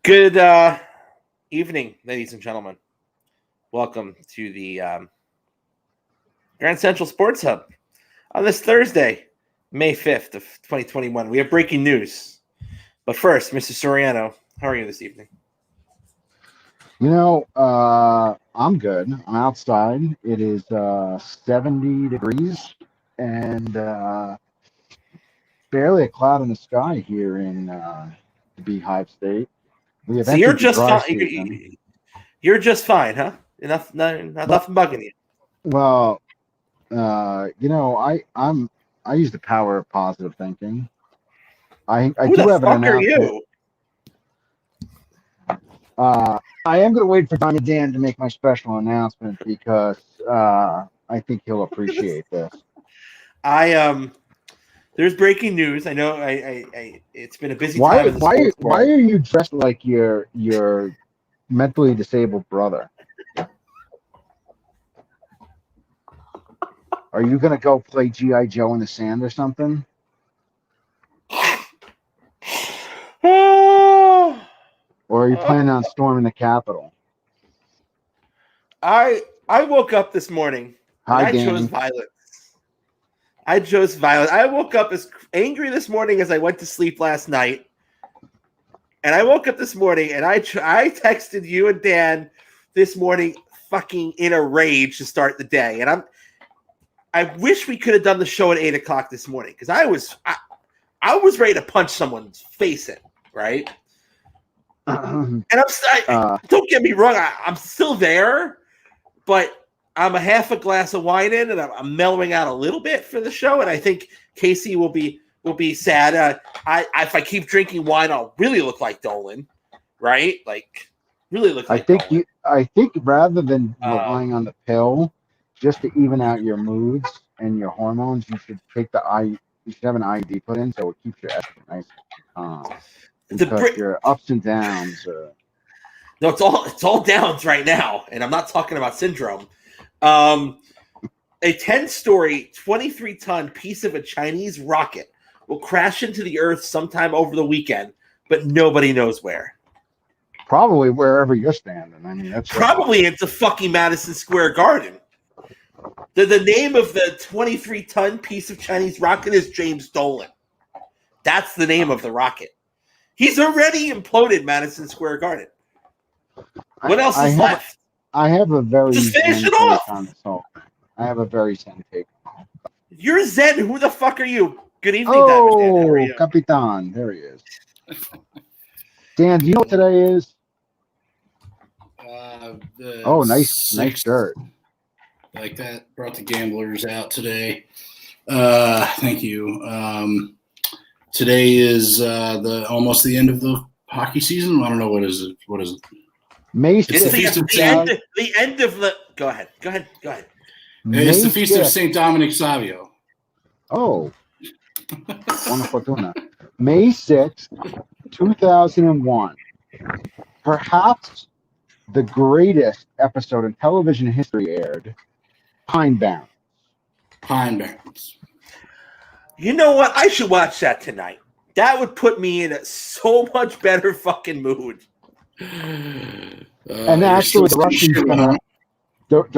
Good evening, ladies and gentlemen. Welcome to the Grand Central Sports Hub on this Thursday, May 5th of 2021. We have breaking news. But first, Mr. Soriano, how are you this evening? I'm good. I'm outside. It is 70 degrees and barely a cloud in the sky here in the Beehive State. We have So you're entered the just dry fine. season. You're just fine, huh? Nothing bugging you. Well, I use the power of positive thinking. I Who do the have an fuck are announcement. you? I am going to wait for Diamond Dan to make my special announcement because I think he'll appreciate this. There's breaking news. I know. It's been a busy time. Why are you dressed like your mentally disabled brother? Are you gonna go play G.I. Joe in the sand or something? Or are you planning on storming the Capitol? I woke up this morning and I chose violence. I woke up as angry this morning as I went to sleep last night. And I woke up this morning and I texted you and Dan this morning fucking in a rage to start the day. And I wish we could have done the show at 8 o'clock this morning because I was ready to punch someone's face in, right? And don't get me wrong, I'm still there, but I'm a half a glass of wine in, and I'm mellowing out a little bit for the show. And I think Casey will be sad. If I keep drinking wine, I'll really look like Dolan, right? Like really look like. I think rather than relying on the pill, just to even out your moods and your hormones, you should take you should have an IUD put in so it keeps your estrogen nice and calm. Because your ups and downs. No, it's all downs right now, and I'm not talking about syndrome. A 10-story, 23-ton piece of a Chinese rocket will crash into the Earth sometime over the weekend, but nobody knows where. Probably wherever you're standing. I mean, that's probably into fucking Madison Square Garden. The name of the 23-ton piece of Chinese rocket is James Dolan. That's the name of the rocket. He's already imploded Madison Square Garden. What else is left? I have a very just finish it off. On this whole thing. I have a very zen take. You're Zen. Who the fuck are you? Good evening, Diamond Dan. How are you? Capitan. There he is. Dan, do you know what today is? Nice shirt. Like that. Brought the gamblers out today. Thank you. Today is almost the end of the hockey season. I don't know what is it. May 6th. The end of the. Go ahead. It's the Feast of St. Dominic Savio. Oh. Wonderful doing that. May 6th, 2001. Perhaps the greatest episode in television history aired. Pine Barrens. You know what? I should watch that tonight. That would put me in a so much better fucking mood. And actually, the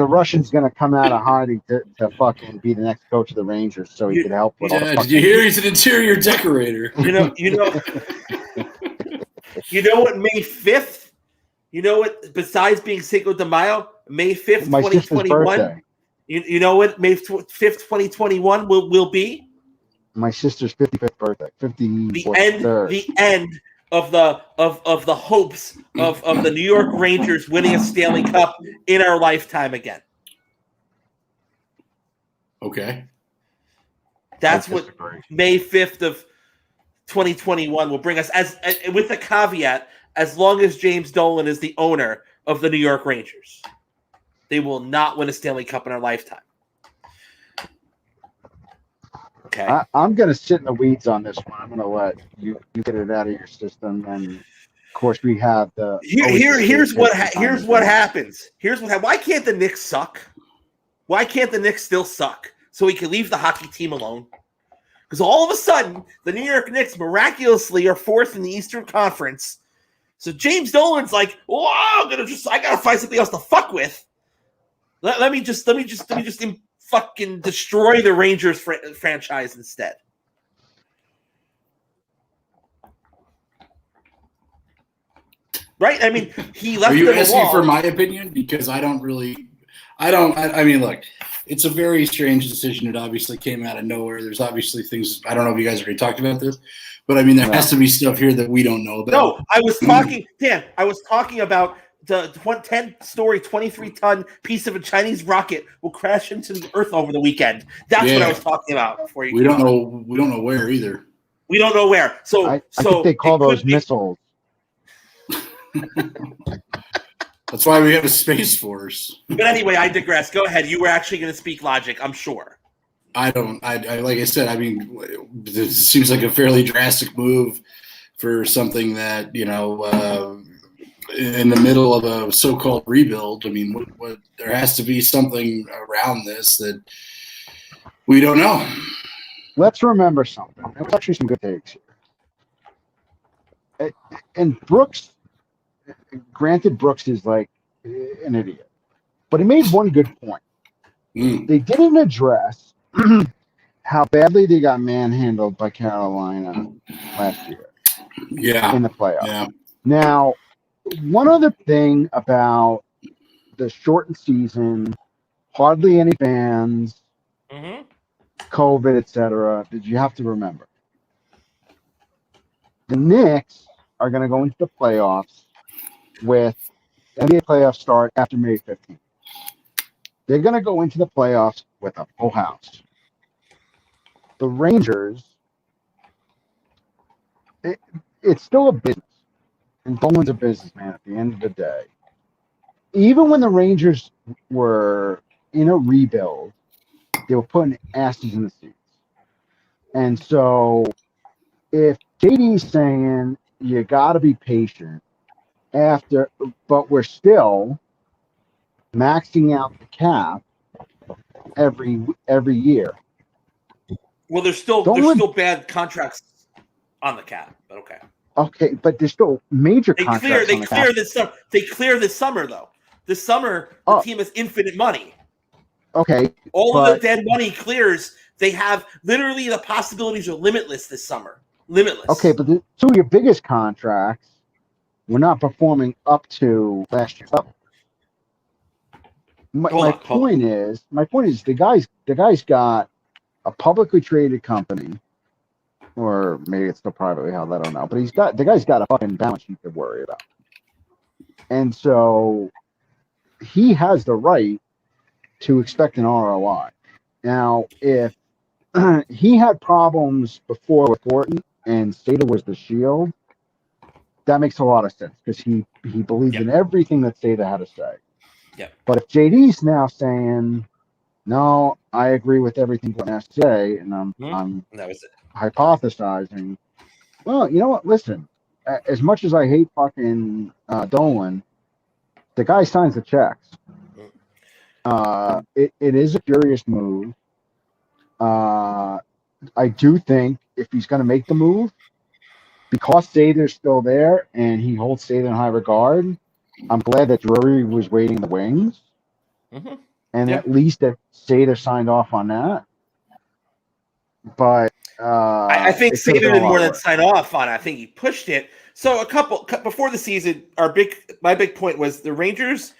Russian's gonna come out of hiding to fucking be the next coach of the Rangers, so he could help with all the did you hear he's an interior decorator? You know what? May 5th. You know what? Besides being Cinco de Mayo, May 5th, 2021. You know what? May 5th, 2021 will be. My sister's 55th birthday. The end of the hopes of the New York Rangers winning a Stanley Cup in our lifetime again. Okay. That's what May 5th of 2021 will bring us, as with the caveat, as long as James Dolan is the owner of the New York Rangers. They will not win a Stanley Cup in our lifetime. Okay. I'm going to sit in the weeds on this one. I'm going to let you get it out of your system. And, of course, we have the... Here's what happens. Why can't the Knicks suck? Why can't the Knicks still suck? So we can leave the hockey team alone? Because all of a sudden, the New York Knicks miraculously are fourth in the Eastern Conference So James Dolan's like, "Whoa, I gotta find something else to fuck with. Let me just fucking destroy the Rangers franchise instead." Right? I mean, he left. Are you them asking alone. for my opinion? Because I mean, look, it's a very strange decision. It obviously came out of nowhere. There's obviously things, I don't know if you guys already talked about this, but I mean, there has to be stuff here that we don't know about. No, I was talking, Dan, I was talking about the 10-story, 23-ton piece of a Chinese rocket will crash into the Earth over the weekend. That's what I was talking about. Before you we don't know where either. We don't know where. So I think they call those missiles. That's why we have a Space Force. But anyway, I digress. Go ahead. You were actually going to speak logic, I'm sure. I like I said, I mean, it seems like a fairly drastic move for something that, you know, in the middle of a so-called rebuild. I mean, what there has to be something around this that we don't know. Let's remember something. There's actually some good takes here. And Brooks, granted, Brooks is like an idiot, but he made one good point. They didn't address how badly they got manhandled by Carolina last year. Yeah. In the playoffs. Yeah. Now, one other thing about the shortened season, hardly any fans, COVID, etc., that you have to remember. The Knicks are going to go into the playoffs with NBA playoffs start after May 15th. They're going to go into the playoffs with a full house. The Rangers, it's still a business. And Dolan's a businessman at the end of the day. Even when the Rangers were in a rebuild, they were putting asses in the seats. And so if JD's saying you got to be patient but we're still maxing out the cap every year. Well, there's still bad contracts on the cap, but okay. Okay, but there's still major contracts. They clear this summer. They clear this summer though. This summer, the team has infinite money. Okay, all of the dead money clears. They have literally the possibilities are limitless this summer. Limitless. Okay, but two of your biggest contracts were not performing up to last year's level. My point is the guy's got a publicly traded company, or maybe it's still privately held, I don't know. But the guy's got a fucking balance sheet to worry about. And so he has the right to expect an ROI. Now, if he had problems before with Thornton and Sata was the shield, that makes a lot of sense because he believed in everything that Sata had to say. Yeah. But if JD's now saying, no, I agree with everything Glenn has to say, and I'm that was it. Hypothesizing, well, you know what? Listen, as much as I hate fucking Dolan, the guy signs the checks. It is a furious move. I do think if he's going to make the move, because Sata's still there and he holds Sata in high regard, I'm glad that Drury was waiting in the wings. And at least that Sata signed off on that. But I think Sata did more than sign off on it. I think he pushed it. So before the season, my big point was the Rangers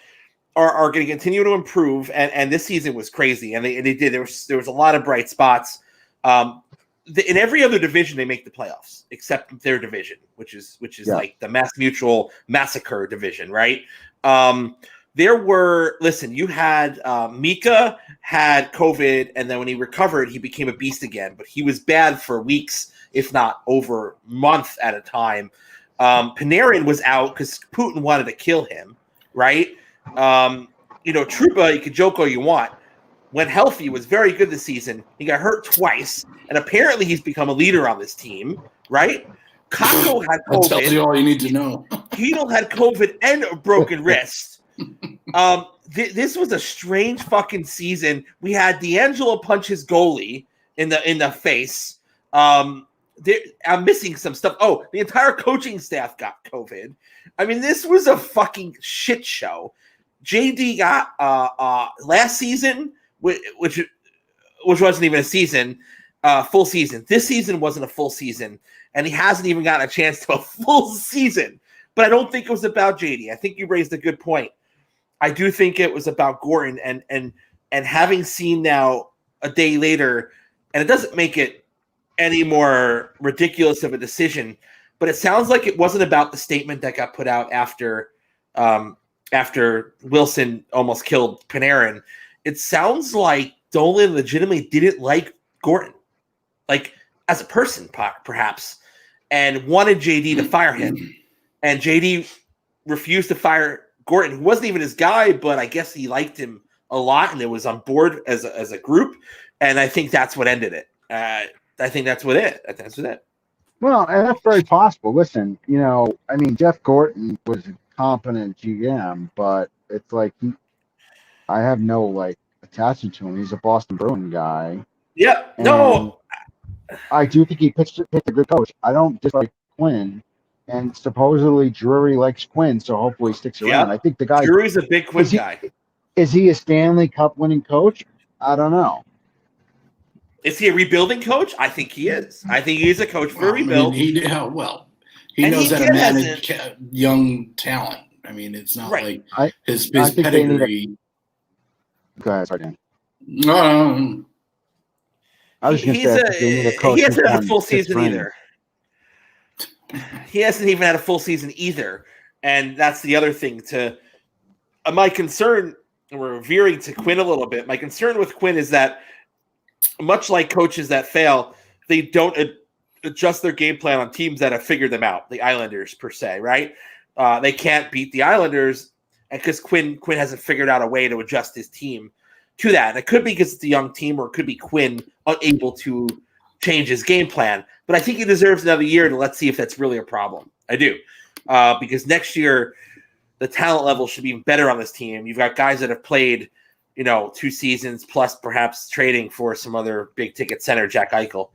are going to continue to improve, and this season was crazy, and they did. There was a lot of bright spots. In every other division, they make the playoffs except their division, which is like the Mass Mutual Massacre division, right? You had Mika had COVID, and then when he recovered, he became a beast again. But he was bad for weeks, if not over months at a time. Panarin was out because Putin wanted to kill him, right? Trouba, you can joke all you want. When healthy, was very good this season. He got hurt twice, and apparently he's become a leader on this team, right? Kakko had COVID. That tells you all you need to know. Hedl had COVID and a broken wrist. This was a strange fucking season. We had D'Angelo punch his goalie in the face. I'm missing some stuff. Oh, the entire coaching staff got COVID. I mean, this was a fucking shit show. JD got last season, which wasn't even a season, full season. This season wasn't a full season, and he hasn't even gotten a chance to a full season. But I don't think it was about JD. I think you raised a good point. I do think it was about Gordon, and having seen now a day later, and it doesn't make it any more ridiculous of a decision, but it sounds like it wasn't about the statement that got put out after Wilson almost killed Panarin. It sounds like Dolan legitimately didn't like Gordon, like as a person, perhaps, and wanted JD to fire him. And JD refused to fire Gordon, who wasn't even his guy, but I guess he liked him a lot, and it was on board as a group. And I think that's what ended it. I think that's what it. Well, and that's very possible. Listen, I mean, Jeff Gordon was a competent GM, but it's like I have no attachment to him. He's a Boston Bruin guy. Yeah, no. I do think he picked a good coach. I don't dislike Quinn, and supposedly Drury likes Quinn, so hopefully he sticks around. I think the guy Drury's a big Quinn guy. Is he a Stanley Cup winning coach? I don't know. Is he a rebuilding coach? I think he is. I think he's a coach for a rebuild. He knows how to manage young talent. I mean, it's not like his pedigree. Go ahead, sorry, Dan. I was just saying, he hasn't had a full season either. He hasn't even had a full season either, and that's the other thing. My concern, and we're veering to Quinn a little bit. My concern with Quinn is that, much like coaches that fail, they don't adjust their game plan on teams that have figured them out. The Islanders, per se, right? They can't beat the Islanders because Quinn hasn't figured out a way to adjust his team to that. And it could be because it's a young team, or it could be Quinn unable to change his game plan. But I think he deserves another year, and let's see if that's really a problem. I do. Because next year, the talent level should be better on this team. You've got guys that have played 2 seasons, plus perhaps trading for some other big ticket center, Jack Eichel,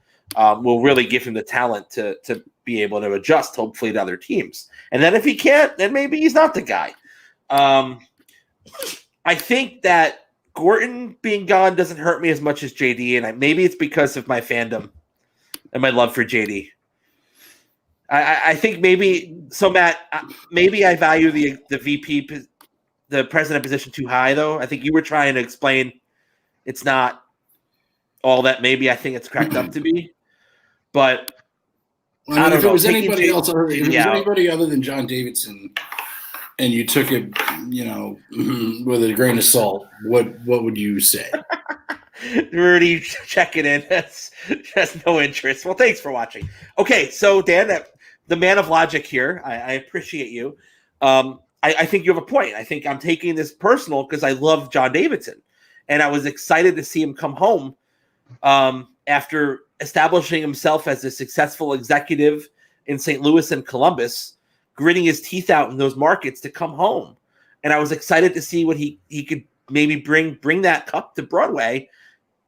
will really give him the talent to be able to adjust, hopefully, to other teams. And then if he can't, then maybe he's not the guy. I think that Gordon being gone doesn't hurt me as much as JD, and maybe it's because of my fandom and my love for JD. I think maybe so, Matt. Maybe I value the VP, the president position too high, though. I think you were trying to explain it's not all that. Maybe I think it's cracked up to be, but I don't know. If it was anybody else, if it was anybody other than John Davidson, and you took it, with a grain of salt, what would you say? Rudy checking in. That's no interest. Well, thanks for watching. Okay, so Dan, the man of logic here, I appreciate you. I think you have a point. I think I'm taking this personal because I love John Davidson, and I was excited to see him come home after establishing himself as a successful executive in St. Louis and Columbus, gritting his teeth out in those markets to come home. And I was excited to see what he could maybe bring that cup to Broadway,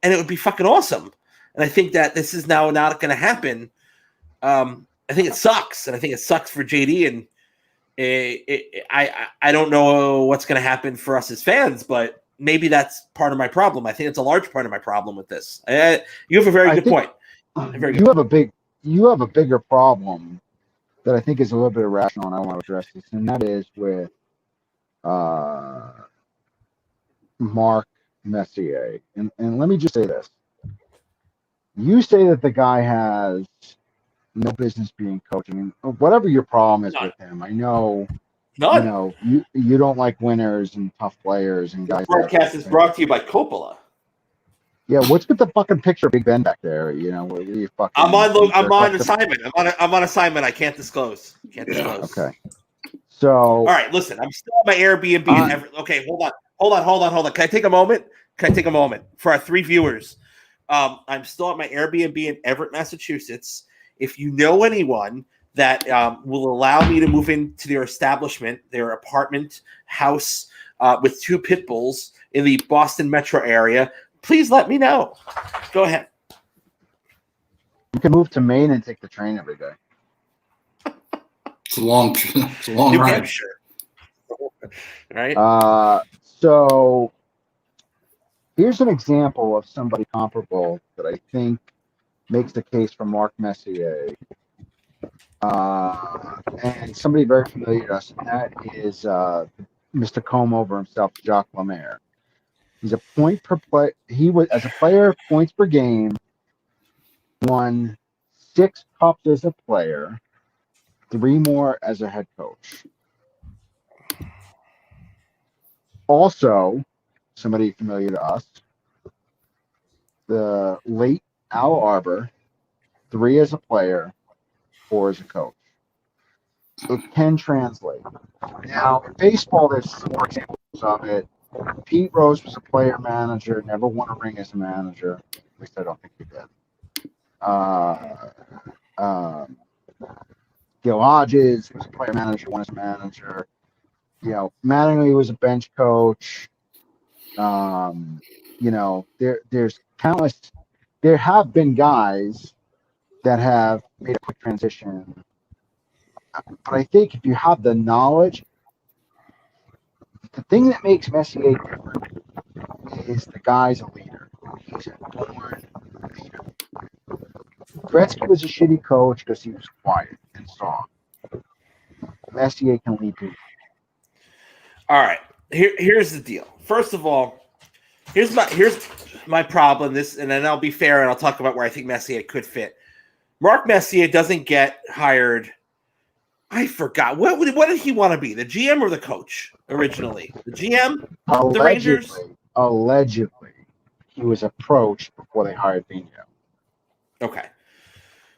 and it would be fucking awesome. And I think that this is now not going to happen. I think it sucks, and I think it sucks for JD. And I don't know what's going to happen for us as fans, but maybe that's part of my problem. I think it's a large part of my problem with this. You have a very good point. You have a bigger problem that I think is a little bit irrational, and I want to address this, and that is with Mark Messier. And let me just say this. You say that the guy has no business being coaching. Whatever your problem is with him, I know. None. You don't like winners and tough players and guys. This broadcast is brought to you by Coppola. Yeah, what's with the fucking picture of Big Ben back there? I'm on assignment. I'm on assignment. I can't disclose. Okay. So. All right. Listen, I'm still on my Airbnb. Okay, hold on. Can I take a moment for our 3 viewers? I'm still at my Airbnb in Everett, Massachusetts. If you know anyone that will allow me to move into their establishment, their apartment house with 2 pit bulls in the Boston metro area, please let me know. Go ahead. You can move to Maine and take the train every day. It's a long New ride. Hampshire. Right? So here's an example of somebody comparable that I think makes the case for Mark Messier. And somebody very familiar to us, and that is Mr. Comb over himself, Jacques Lemaire. He's a point per play. He was, as a player, points per game, won 6 cups as a player, 3 more as a head coach. Also, somebody familiar to us, the late Al Arbor, 3 as a player, 4 as a coach. It can translate. Now, in baseball, there's more examples of it. Pete Rose was a player manager, never won a ring as a manager. At least I don't think he did. Gil Hodges was a player manager, won as a manager. Mattingly was a bench coach. There's countless. There have been guys that have made a quick transition. But I think if you have the knowledge, the thing that makes Messier different is the guy's a leader. He's a born leader. Gretzky was a shitty coach because he was quiet and soft. Messier can lead people. All right. Here's the deal. First of all, here's my problem. And then I'll be fair and I'll talk about where I think Messier could fit. Mark Messier doesn't get hired. I forgot. What did he want to be? The GM or the coach originally? The GM? The Rangers? Allegedly, he was approached before they hired Bino. Okay.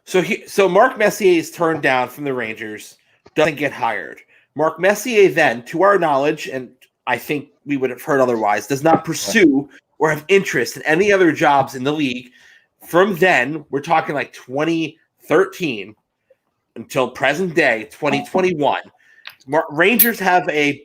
So Mark Messier is turned down from the Rangers, doesn't get hired. Mark Messier then, to our knowledge, and I think we would have heard otherwise, does not pursue or have interest in any other jobs in the league. From then, we're talking like 2013 until present day, 2021. Rangers have a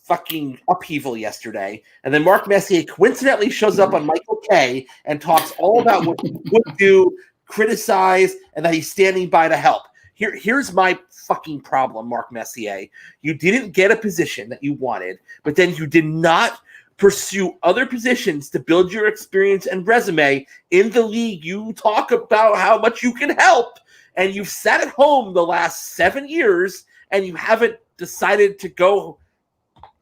fucking upheaval yesterday, and then Mark Messier coincidentally shows up on Michael Kay and talks all about what he would do, criticize, and that he's standing by to help. Here's my fucking problem, Mark Messier. You didn't get a position that you wanted, but then you did not pursue other positions to build your experience and resume in the league. You talk about how much you can help, and you've sat at home the last 7 years, and you haven't decided to go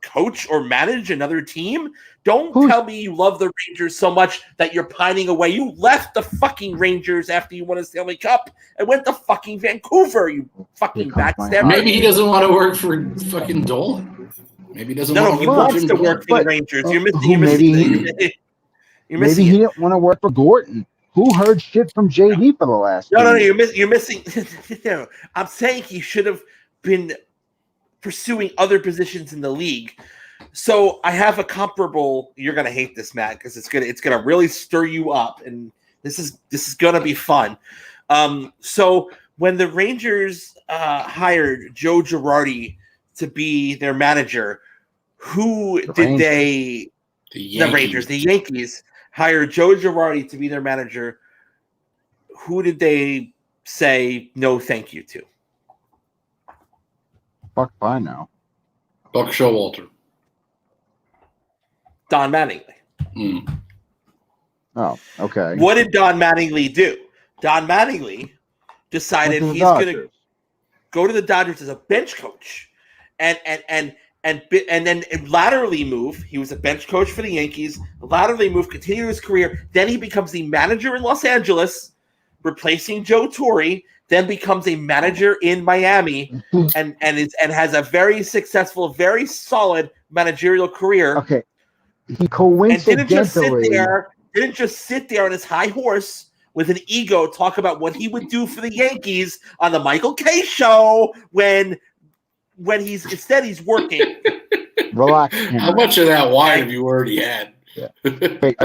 coach or manage another team. Don't tell me you love the Rangers so much that you're pining away. You left the fucking Rangers after you won a Stanley Cup and went to fucking Vancouver, you fucking backstabber. Maybe he doesn't want to work for fucking Dolan. Maybe he doesn't want to he work wants for to Jim work for the Rangers. You're missing. Maybe he didn't want to work for Gorton. Who heard shit from JD for the last? No, you're missing. I'm saying he should have been pursuing other positions in the league. So I have a comparable. You're gonna hate this, Matt, because it's gonna really stir you up, and this is gonna be fun. So when the Rangers hired Joe Girardi to be their manager, the Yankees hired Joe Girardi to be their manager. Who did they say no thank you to? Fuck I know. Buck Showalter. Don Mattingly. Mm. Oh, okay. What did Don Mattingly do? Don Mattingly decided he's going to go to the Dodgers as a bench coach, and then laterally move. He was a bench coach for the Yankees. Laterally move, continue his career. Then he becomes the manager in Los Angeles, replacing Joe Torre. Then becomes a manager in Miami, and has a very successful, very solid managerial career. Okay, he coincidentally didn't just sit there on his high horse with an ego, talk about what he would do for the Yankees on the Michael Kay show when he's working. Relax. How much of that wine have you already had? Yeah. Wait,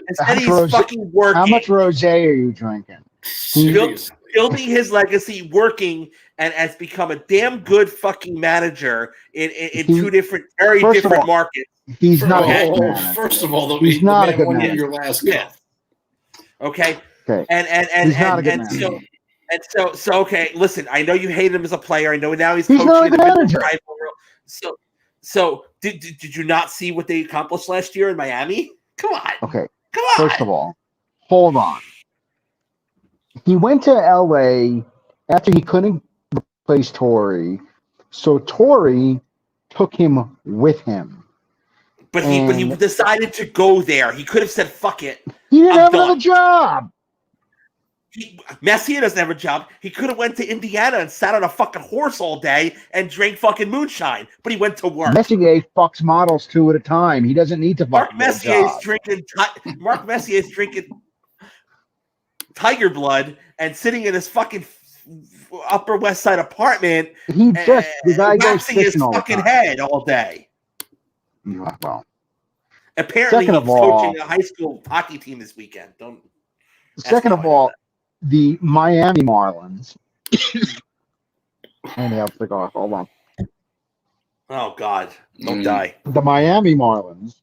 instead he's fucking working. How much rosé are you drinking? Building his legacy, working, and has become a damn good fucking manager in two different, very different markets. He's not. First of all, he's not a good manager. Your last yeah. Okay, Okay. And He's not a good so okay. Listen, I know you hate him as a player. I know now he's He's coaching not a in the good middle manager. world. So did you not see what they accomplished last year in Miami? Come on. Okay. Come on. First of all, hold on. He went to LA after he couldn't replace Torrey, so Torrey took him with him. But he decided to go there. He could have said, "Fuck it." He didn't I'm have done. another job. Messier doesn't have a job. He could have went to Indiana and sat on a fucking horse all day and drank fucking moonshine. But he went to work. Messier fucks models 2 at a time. He doesn't need to Mark Messier is job. Mark Messier is drinking tiger blood and sitting in his fucking Upper West Side apartment. The guy goes waxing his fishing all the fucking time. head all day. Well, Apparently, second he's of all- coaching a high school hockey team this weekend. Don't. second of all, the Miami Marlins. And I'll take off. Hold on. Oh God! Don't die. The Miami Marlins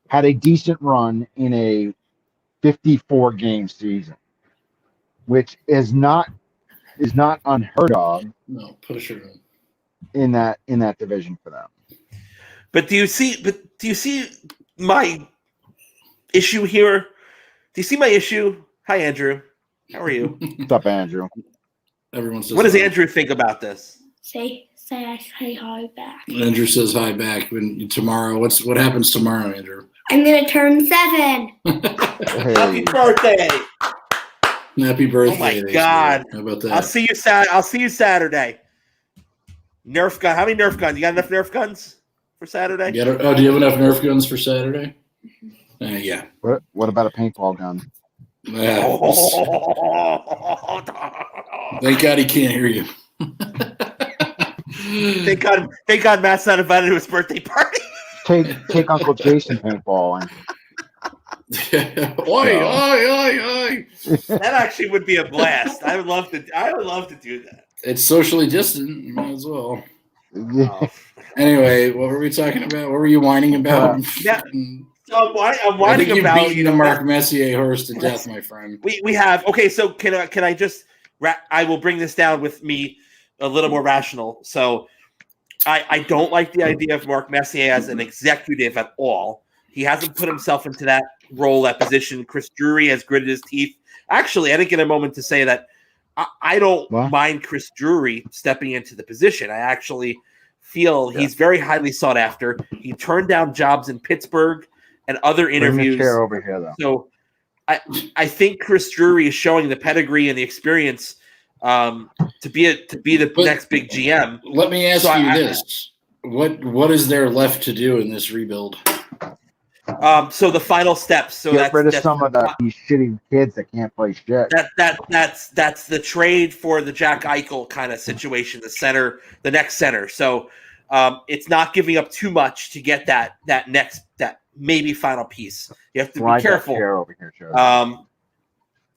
had a decent run in a 54-game season, which is not unheard of No, put a shirt on. in that division for them. But do you see my issue here? Do you see my issue? Hi, Andrew. How are you? What's up, Andrew? Everyone says What does hi. Andrew think about this? Say hi back. Andrew says hi back. Tomorrow, what happens tomorrow, Andrew? I'm gonna turn 7. Happy birthday! Happy birthday! Oh my Daisy. God! How about that? I'll see you Saturday. Nerf gun. How many Nerf guns? You got enough Nerf guns for Saturday? do you have enough Nerf guns for Saturday? Yeah. What about a paintball gun? Thank God he can't hear you. Thank God Matt's not invited to his birthday party. Take Uncle Jason paintball and Oi. That actually would be a blast. I would love to do that. It's socially distant. You might as well. Oh. Anyway, what were we talking about? What were you whining about? Yeah. So I'm I whining think about beating the Mark Messier horse to death, my friend. We have okay. So can I just I will bring this down with me a little more rational. So I don't like the idea of Mark Messier as an executive at all. He hasn't put himself into that role, that position. Chris Drury has gritted his teeth. Actually, I didn't get a moment to say that I don't mind Chris Drury stepping into the position. I actually feel he's very highly sought after. He turned down jobs in Pittsburgh and other interviews. Bring the chair over here, though. So I think Chris Drury is showing the pedigree and the experience to be the next big GM. Let me ask you this: what is there left to do in this rebuild? So the final steps. So get rid of some of these shitty kids that can't play shit. That's the trade for the Jack Eichel kind of situation. The next center. So it's not giving up too much to get that maybe final piece. You have to be careful. Over here,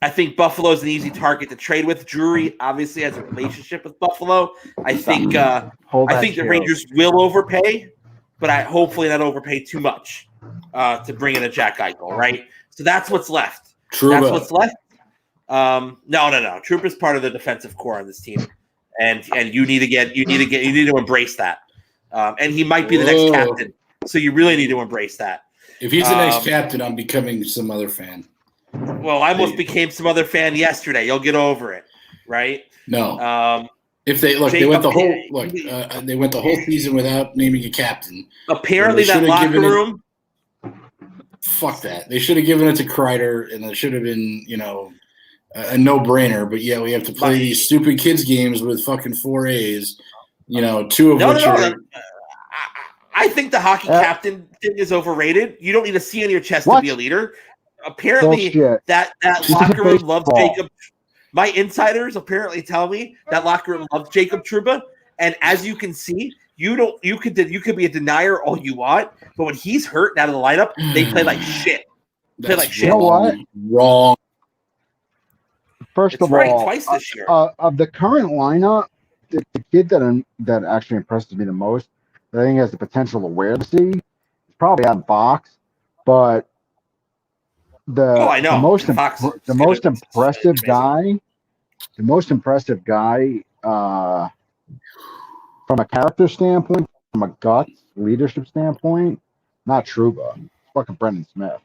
I think Buffalo's an easy target to trade with. Drury obviously has a relationship with Buffalo. I think the Rangers will overpay, but hopefully not overpay too much to bring in a Jack Eichel, right? So that's what's left. Trouba. That's what's left. No. Trouba's part of the defensive core on this team, and you need to embrace that. And he might be the next captain, so you really need to embrace that. If he's the next captain, I'm becoming some other fan. Well, I almost became some other fan yesterday. You'll get over it, right? No. If they they went the whole season without naming a captain. Apparently, that locker room. Fuck that. They should have given it to Kreider, and it should have been, a no-brainer. But yeah, we have to play these stupid kids games with fucking 4As. 2 of which are. I think the hockey captain thing is overrated. You don't need a C on your chest to be a leader. Apparently, that locker room loves Jacob. My insiders apparently tell me that locker room loves Jacob Trouba, and as you can see, you could be a denier all you want, but when he's hurt and out of the lineup, they play like shit. You know what? Wrong. First of all, twice this year. Of the current lineup, the kid that actually impresses me the most, that I think has the potential to wear the C, is probably Adam Fox, but I know. The most Fox is the gonna- most impressive it's guy, the most impressive guy, from a character standpoint, from a guts leadership standpoint, not Truba, fucking Brendan Smith.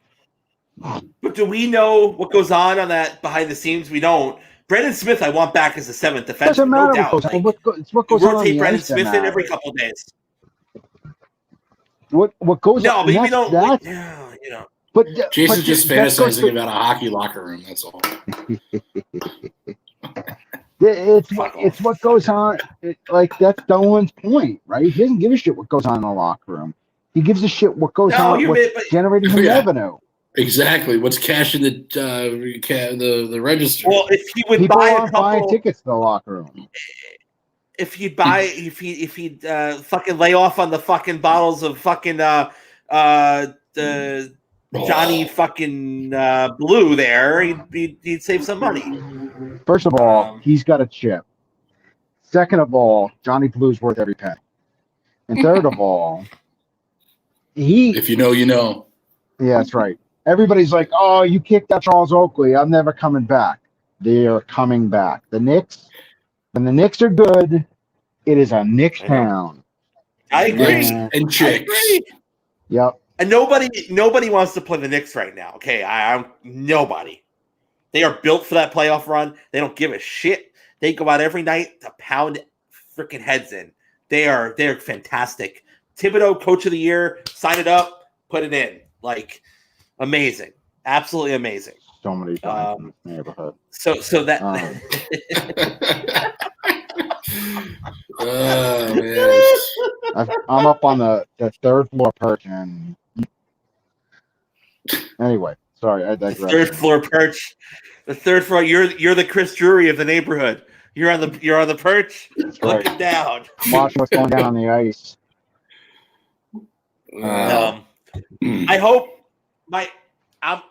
But do we know what goes on that behind the scenes? We don't. Brendan Smith, I want back as a seventh defenseman, Doesn't no matter doubt. what goes on. Like, It's what goes on rotate the Brendan ice that Smith in every matters. couple of days. What goes No, on? but and we don't. that's, You know. but Jason's just that goes fantasizing to- about a hockey locker room. That's all. It's what goes on. Like that's Dolan's point, right? He doesn't give a shit what goes on in the locker room. He gives a shit what goes No, on, you're what's mid- but- generating him Yeah. revenue. Exactly. What's cashing the register? Well, if he would People buy a aren't buying couple, tickets to the locker room. if he'd fucking lay off on the fucking bottles of fucking the Johnny fucking Blue there, he'd save some money. First of all, he's got a chip. Second of all, Johnny Blue's worth every penny. And third of all, If you know, you know. yeah, that's right. Everybody's like, oh, you kicked out Charles Oakley. I'm never coming back. They're coming back. The Knicks, when the Knicks are good, it is a Knicks town. I agree. Knicks Yeah. and I chicks. agree. Yep. And nobody wants to play the Knicks right now. Okay, I'm nobody. They are built for that playoff run. They don't give a shit. They go out every night to pound freaking heads in. They're fantastic. Thibodeau, Coach of the Year, sign it up, put it in. Like amazing, absolutely amazing. So many times in this neighborhood. So that Oh man. I'm up on the third floor perch, and anyway, sorry, I digress. third floor perch, the third floor. You're the Chris Drury of the neighborhood. You're on the perch, That's right. looking down. I'm watching what's going down on the ice. I hope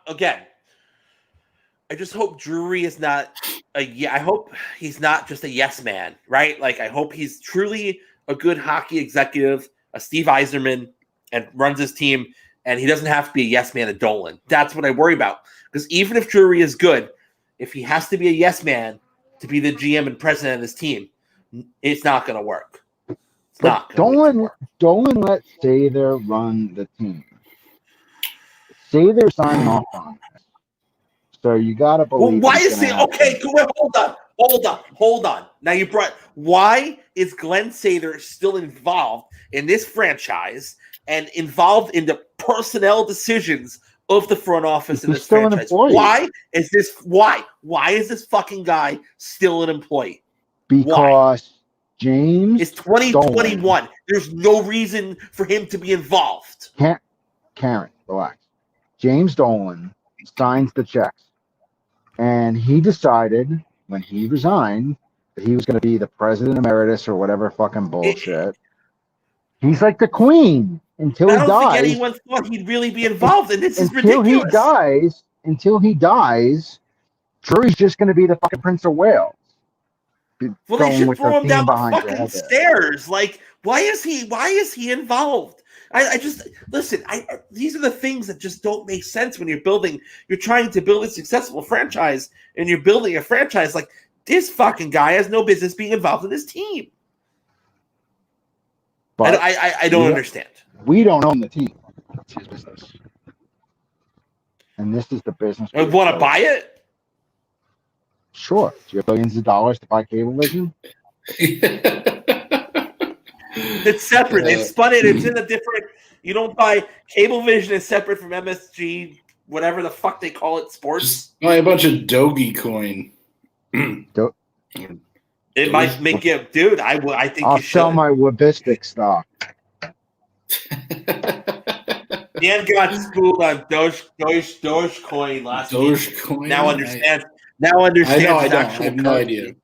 again. I just hope Drury is not I hope he's not just a yes man, right? Like I hope he's truly a good hockey executive, a Steve Yzerman, and runs his team, and he doesn't have to be a yes man at Dolan. That's what I worry about. Because even if Drury is good, if he has to be a yes man to be the GM and president of this team, it's not going to work. It's not going to work. Dolan let Sather run the team. Sather signed off on it. So you got to believe. Well, why is he okay? Wait, hold on. Now why is Glenn Sather still involved in this franchise and involved in the personnel decisions of the front office in this still franchise? an employee. Why is this fucking guy still an employee? Because James, It's 2021. There's no reason for him to be involved. Karen, relax. James Dolan signs the checks, and he decided when he resigned that he was going to be the president emeritus or whatever fucking bullshit. He's like the queen until he I don't dies. think anyone thought he'd really be involved, and this is ridiculous. Until he dies, Drury's just going to be the fucking Prince of Wales. Well, they should throw him down the fucking stairs. Like, why is he involved? I just listen. These are the things that just don't make sense when you're trying to build a successful franchise, and you're building a franchise like this. Fucking guy has no business being involved in this team. But I don't understand. We don't own the team. It's his business, and this is the business. I want to buy it. Sure. Do you have billions of dollars to buy Cablevision? It's separate. They spun it. It's in a different. You don't buy Cablevision is separate from MSG, whatever the fuck they call it, sports. Just buy a bunch of Dogecoin. It might make you, dude. I think I'll you should. sell my Wabistic stock. Dan got schooled on Dogecoin last week. Dogecoin. Now understand. I have no idea.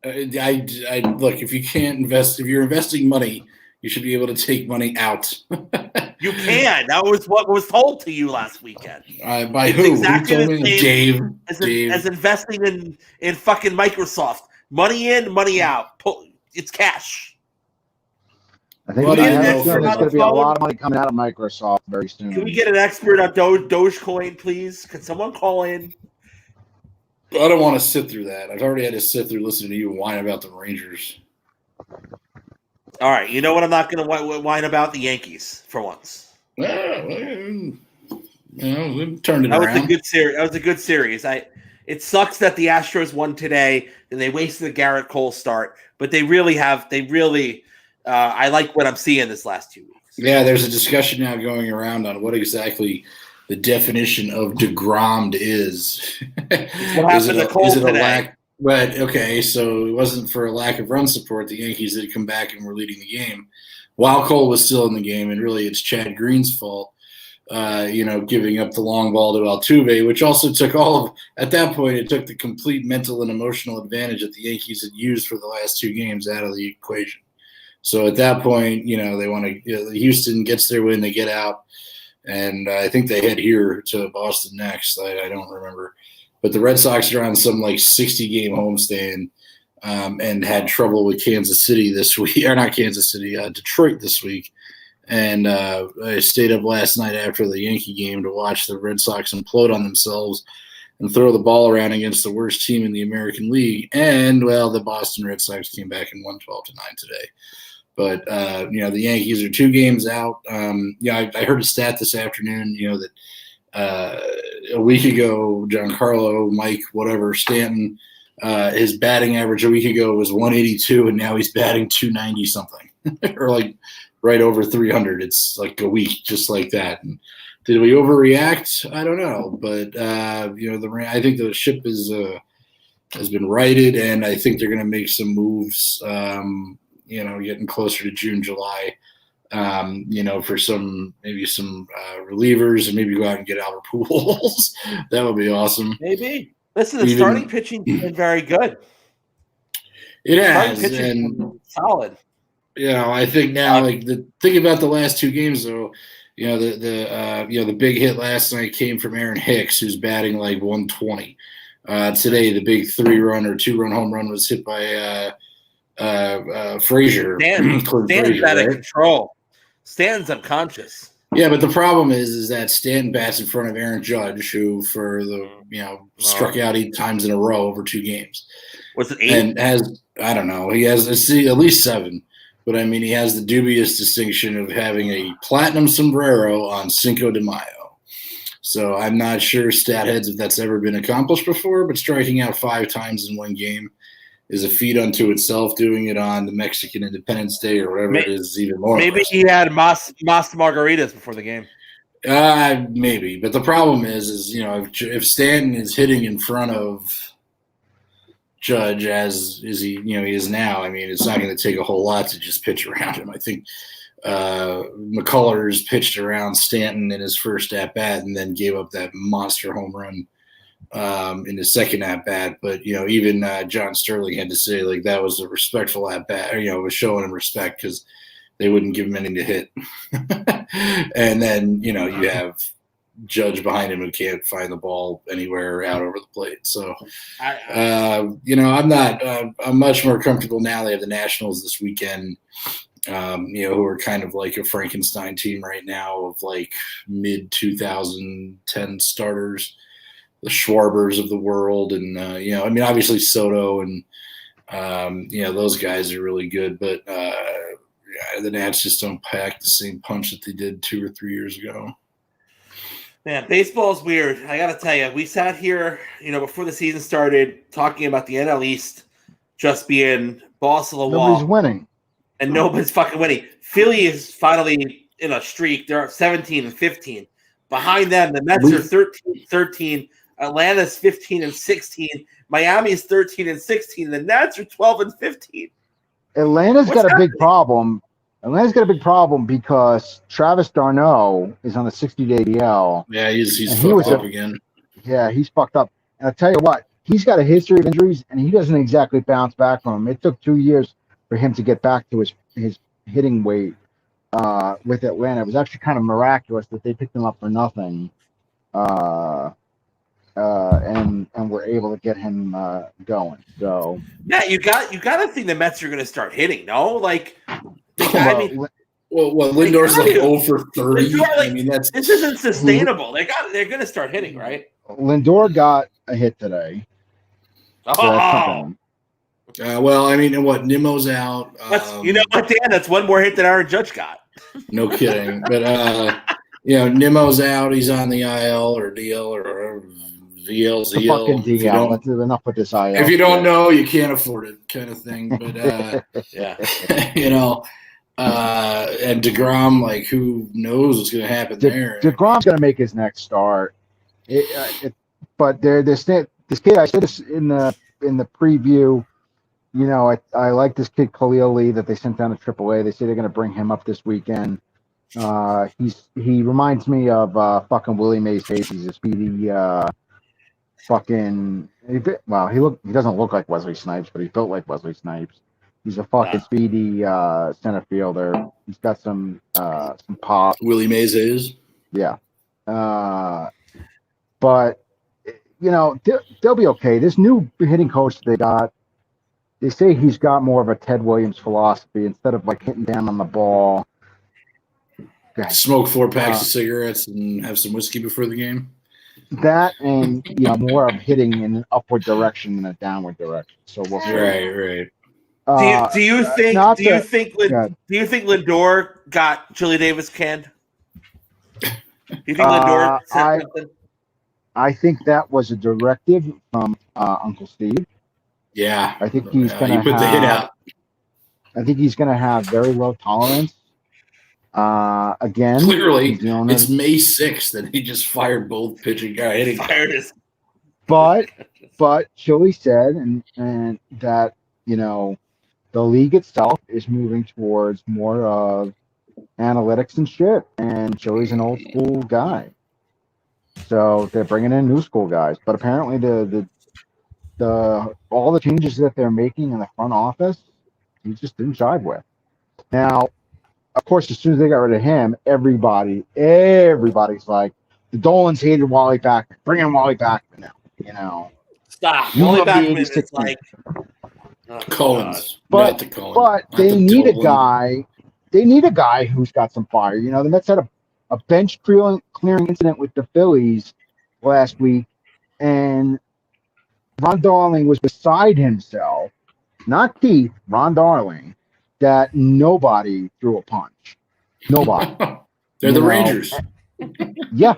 I look. If you can't invest, if you're investing money, you should be able to take money out. You can. That was what was told to you last weekend. By It's who? exactly Who the told me? same Dave. as investing in fucking Microsoft. Money in, money out. It's cash. I think What do I you have know a feeling from there's a going to be a phone? lot of money coming out of Microsoft very soon. Can we get an expert on Dogecoin, please? Can someone call in? I don't want to sit through that. I've already had to sit through listening to you whine about the Rangers. All right, you know what? I'm not going to whine about the Yankees for once. Well, we've turned it That was around. a good series. That was a good series. It sucks that the Astros won today and they wasted the Garrett Cole start, but they really have. I like what I'm seeing this last 2 weeks. Yeah, there's a discussion now going around on what exactly the definition of DeGrommed is. What happened to Cole today? lack? But okay, so it wasn't for a lack of run support. The Yankees did come back and were leading the game while Cole was still in the game, and really it's Chad Green's fault. Giving up the long ball to Altuve, which also took at that point, it took the complete mental and emotional advantage that the Yankees had used for the last 2 games out of the equation. So at that point, they want to, Houston gets their win, they get out, and I think they head here to Boston next. I don't remember. But the Red Sox are on some 60-game homestand and had trouble with Kansas City this week, or not Kansas City, Detroit this week. And I stayed up last night after the Yankee game to watch the Red Sox implode on themselves and throw the ball around against the worst team in the American League. And, well, the Boston Red Sox came back and won 12-9 today. But, the Yankees are 2 games out. I heard a stat this afternoon, that a week ago, Giancarlo, Mike, whatever, Stanton, his batting average a week ago was 182, and now he's batting 290-something, or right over 300. It's like a week, just like that. And did we overreact? I don't know. But, I think the ship has been righted, and I think they're going to make some moves getting closer to June, July, for some relievers, and maybe go out and get Albert Pujols. That would be awesome. Maybe. Listen, the starting pitching has been very good. It has. Starting pitching solid. I think now, the thing about the last 2 games, though, the big hit last night came from Aaron Hicks, who's batting 120. Today, the big 3-run or 2-run home run was hit by Frazier. Stan's out of control. Stan's unconscious. Yeah, but the problem is that Stanton bats in front of Aaron Judge, who struck out 8 times in a row over 2 games. Was it 8? And he has at least 7. But he has the dubious distinction of having a platinum sombrero on Cinco de Mayo. So I'm not sure, stat heads, if that's ever been accomplished before, but striking out 5 times in one game is a feat unto itself. Doing it on the Mexican Independence Day or whatever it is even more. Maybe he had Mas margaritas before the game. Maybe, but the problem is if Stanton is hitting in front of Judge as he is now, it's not going to take a whole lot to just pitch around him. I think McCullers pitched around Stanton in his first at bat and then gave up that monster home run in the second at bat. But even John Sterling had to say that was a respectful at bat. Was showing him respect because they wouldn't give him anything to hit. And then you have Judge behind him who can't find the ball anywhere out over the plate. So I'm much more comfortable now. They have the Nationals this weekend. Who are kind of like a Frankenstein team right now of mid 2010 starters. The Schwarbers of the world, and obviously Soto and those guys are really good, but the Nats just don't pack the same punch that they did 2 or 3 years ago. Man, baseball is weird. I got to tell you, we sat here, before the season started, talking about the NL East just being boss of the wall. Nobody's winning, and nobody's fucking winning. Philly is finally in a streak. They're 17-15. Behind them, the Mets are 13-13. Atlanta's 15-16. Miami's 13-16. The Nats are 12-15. Atlanta's got a big problem. Atlanta's got a big problem because Travis d'Arnaud is on a 60-day DL. Yeah, he's fucked up again. Yeah, he's fucked up. And I'll tell you what, he's got a history of injuries, and he doesn't exactly bounce back from them. It took 2 years for him to get back to his hitting weight with Atlanta. It was actually kind of miraculous that they picked him up for nothing. And we're able to get him going. So yeah, you got to think the Mets are going to start hitting. No, I mean, Well, Lindor's like gotta. 0 for 30. Lindor, like, I mean, that's this isn't sustainable. They're going to start hitting, right? Lindor got a hit today. So that's something. Well, I mean, and what? Nimmo's out. You know what, Dan? That's one more hit than Aaron Judge got. No kidding. But Nimmo's out. He's on the IL or DL or VLZ. The fucking DL. That's enough with this IL. If you don't know, you can't afford it, kind of thing. But Yeah, and DeGrom, like, who knows what's going to happen there? DeGrom's going to make his next start. But this kid, I said this in the preview. You know, I like this kid Khalil Lee that they sent down to AAA. They say they're going to bring him up this weekend. He reminds me of fucking Willie Mays Hayes. He's a speedy he doesn't look like Wesley Snipes, but he's built like Wesley Snipes. He's a fucking speedy center fielder. He's got some pop. Willie Mays is. Yeah. But you know, they'll be okay. This new hitting coach they got, they say he's got more of a Ted Williams philosophy. Instead of like hitting down on the ball, smoke 4 packs of cigarettes and have some whiskey before the game. That and more of hitting in an upward direction than a downward direction. So we'll see. Right. Do you think Lindor got Julie Davis canned? Do you think Lindor said something? I think that was a directive from Uncle Steve. Yeah, I think he's going to put the hit out. I think he's going to have very low tolerance. Again, clearly, it's May 6th, and he just fired both pitching guys. But Chili said, and that the league itself is moving towards more of analytics and shit. And Chili's an old school guy, so they're bringing in new school guys. But apparently, the all the changes that they're making in the front office, he just didn't jive with. Now, of course, as soon as they got rid of him, everybody's like, the Dolans hated Wally Backman. Bring in Wally Backman now. Stop. Wally Backman is like Collins. But they need a guy. They need a guy who's got some fire. The Mets had a bench clearing incident with the Phillies last week, and Ron Darling was beside himself, not Keith, Ron Darling, that nobody threw a punch. Nobody. They're the Rangers. Yeah.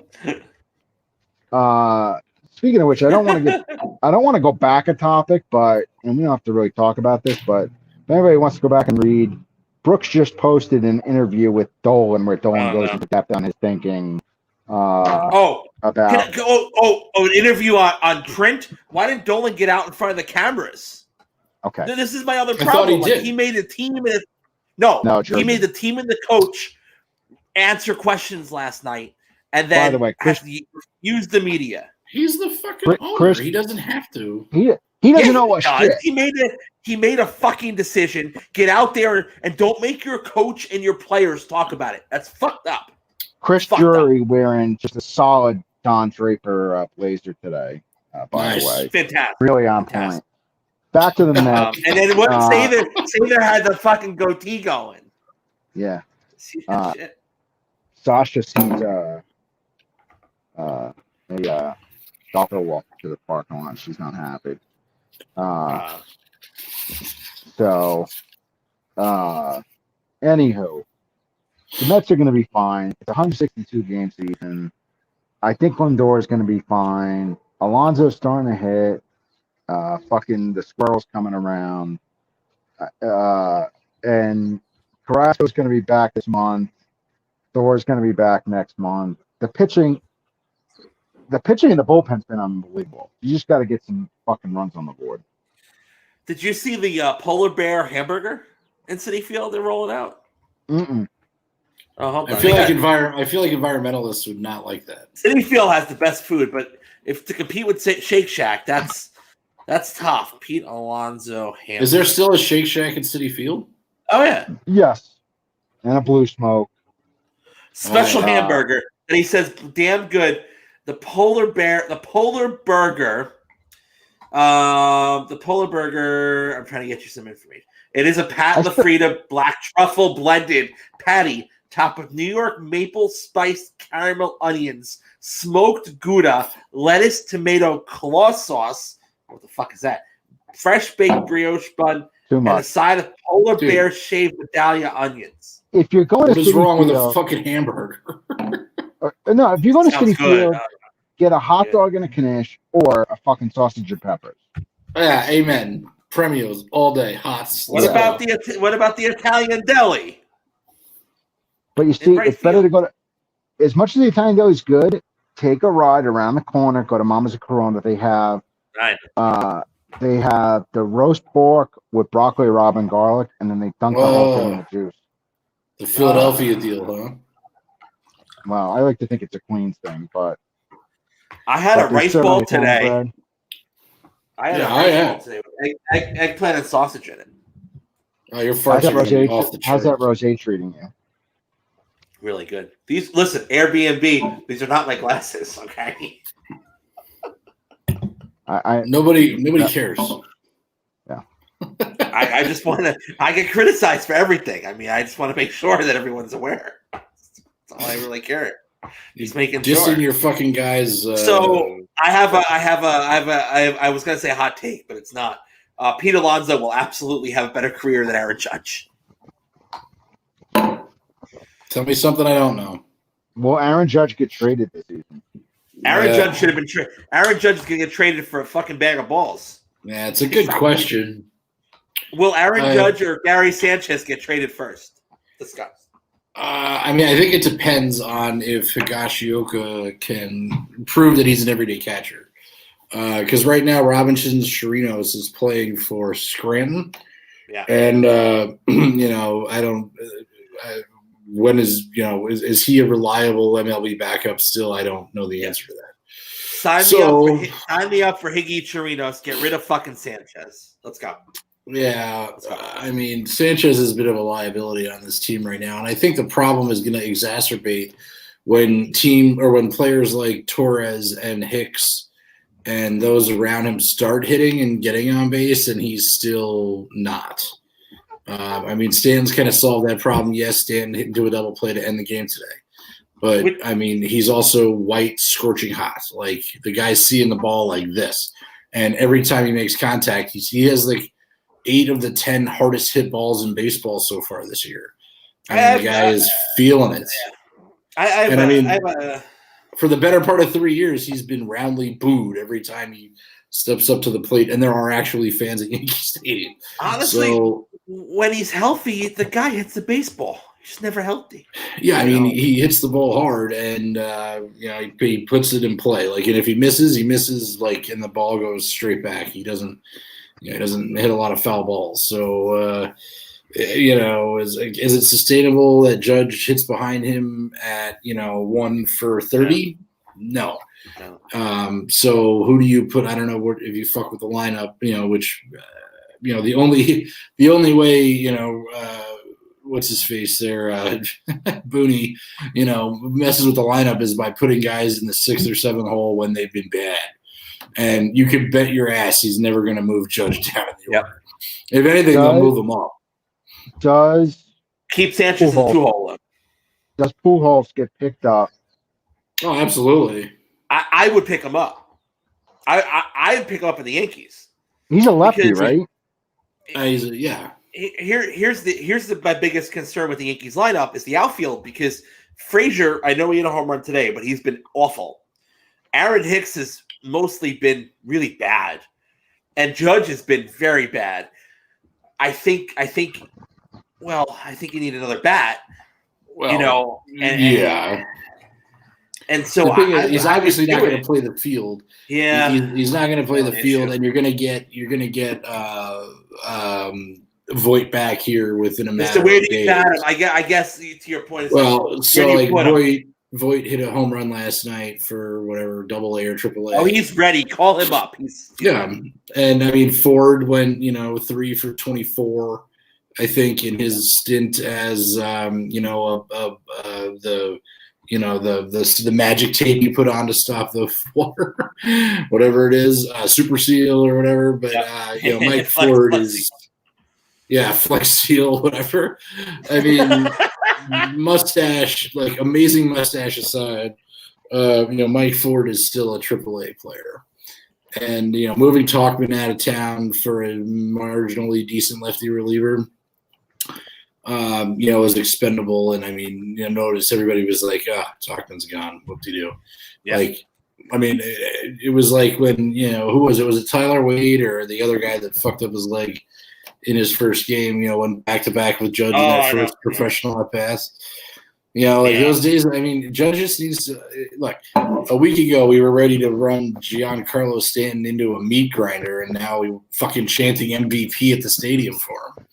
Speaking of which, I don't want to go back a topic, and we don't have to really talk about this, but if anybody wants to go back and read, Brooks just posted an interview with Dolan where Dolan goes into depth on his thinking. About an interview on print. Why didn't Dolan get out in front of the cameras? Okay, this is my other problem. He made a team. He made the team and the coach answer questions last night, and then by the way, Chris, use the media. He's the fucking owner. He doesn't have to. He doesn't know what shit. He made a fucking decision. Get out there and don't make your coach and your players talk about it. That's fucked up. Chris Drury wearing just a solid Don Draper blazer today. By the way, fantastic, really on point. Back to the Mets, and then what? Sather had the fucking goatee going. Yeah, Sasha sees a doctor walk to the parking lot. She's not happy. Anywho. The Mets are going to be fine. It's a 162 game season. I think Lindor is going to be fine. Alonso's starting to hit. Fucking the squirrel's coming around. And Carrasco's going to be back this month. Thor's going to be back next month. The pitching in the bullpen's been unbelievable. You just got to get some fucking runs on the board. Did you see the polar bear hamburger in Citi Field they're rolling out? Mm-mm. Oh, I feel like environmentalists would not like that. Citi Field has the best food, but if to compete with Shake Shack, that's tough. Pete Alonso hamburger. Is there still a Shake Shack at Citi Field? Oh yeah. Yes. And a Blue Smoke. Special hamburger. And he says, damn good. The polar burger. I'm trying to get you some information. It is a Pat LaFrida black truffle blended patty topped with New York maple spiced caramel onions, smoked Gouda, lettuce, tomato, claw sauce. What the fuck is that? Fresh baked brioche bun and a side of polar bear shaved Vidalia onions. If you're going what to is City wrong with Field, a fucking hamburger? no, if you're going to City good. Field, get a hot dog and a knish or a fucking sausage and peppers. Yeah, amen. Premios all day, hot. What about the Italian deli? But you see, it's better to go to. As much as the Italian deli is good, take a ride around the corner. Go to Mama's at Corona. They have the roast pork with broccoli, rabe, and garlic, and then they dunk the whole thing in the juice. The Philadelphia deal, huh? Well, I like to think it's a Queens thing, but I had a rice bowl today. Bread. I had a rice bowl today with eggplant and sausage in it. Oh, your farts are off the charts. How's that rosé treating you? Really good. Listen, Airbnb. These are not my glasses, okay? Nobody cares. Yeah. I just want to. I get criticized for everything. I mean, I just want to make sure that everyone's aware. That's all I really care. Just making sure. In your fucking guys. So I was gonna say a hot take, but it's not. Pete Alonso will absolutely have a better career than Aaron Judge. Tell me something I don't know. Will Aaron Judge get traded this season? Aaron Judge should have been traded. Aaron Judge is going to get traded for a fucking bag of balls. Yeah, it's a good question. Will Aaron Judge or Gary Sanchez get traded first? Discuss. I mean, I think it depends on if Higashioka can prove that he's an everyday catcher. Because right now, Robinson Chirinos is playing for Scranton. Yeah. And, I don't when is he a reliable MLB backup still? I don't know the answer to that. Sign me up for Higgy Chirinos. Get rid of fucking Sanchez. Let's go. Yeah, I mean, Sanchez is a bit of a liability on this team right now, and I think the problem is going to exacerbate when players like Torres and Hicks and those around him start hitting and getting on base, and he's still not. I mean, Stanton's kind of solved that problem. Yes, Stanton didn't do a double play to end the game today. But, I mean, he's also white, scorching hot. Like, the guy's seeing the ball like this. And every time he makes contact, he has, like, 8 of the 10 hardest hit balls in baseball so far this year. The guy is feeling it. For the better part of 3 years, he's been roundly booed every time he steps up to the plate, and there are actually fans at Yankee Stadium. Honestly, when he's healthy, the guy hits the baseball. He's never healthy. Yeah, I mean, he hits the ball hard, and he puts it in play. Like, and if he misses, like, and the ball goes straight back. He doesn't hit a lot of foul balls. So, is it sustainable that Judge hits behind him at 1 for 30? No. So who do you put? I don't know if you fuck with the lineup, which the only way what's his face there, Booney, messes with the lineup is by putting guys in the 6th or 7th hole when they've been bad. And you can bet your ass he's never going to move Judge down in the order. If anything, they'll move him up. Does keep Sanchez in 2-hole? Does Pujols get picked up? Oh, absolutely. I would pick him up. I'd pick him up in the Yankees. He's a lefty, right? Yeah. Here's my biggest concern with the Yankees lineup is the outfield, because Frazier, I know he hit a home run today, but he's been awful. Aaron Hicks has mostly been really bad, and Judge has been very bad. I think you need another bat. Well, And so he's obviously not going to play the field. Yeah, he's not going to play the field, and you're going to get Voit back here within a matter of days. I guess to your point. Voit hit a home run last night for whatever AA or AAA. Oh, he's ready. Call him up. And I mean Ford went 3 for 24. I think in his stint as the magic tape you put on to stop the water, whatever it is, Super Seal or whatever. But Mike Ford is Yeah, Flex Seal, whatever. I mean, mustache, like amazing mustache aside, Mike Ford is still a AAA player. And, moving Talkman out of town for a marginally decent lefty reliever, was expendable. And, notice everybody was like, Talkman's gone. Whoop-de-doo. Yeah. Like, it was like when, who was it? Was it Tyler Wade or the other guy that fucked up his leg in his first game, went back-to-back with Judge in that first professional at pass? Those days, Judge just needs to – look, a week ago we were ready to run Giancarlo Stanton into a meat grinder, and now we fucking chanting MVP at the stadium for him.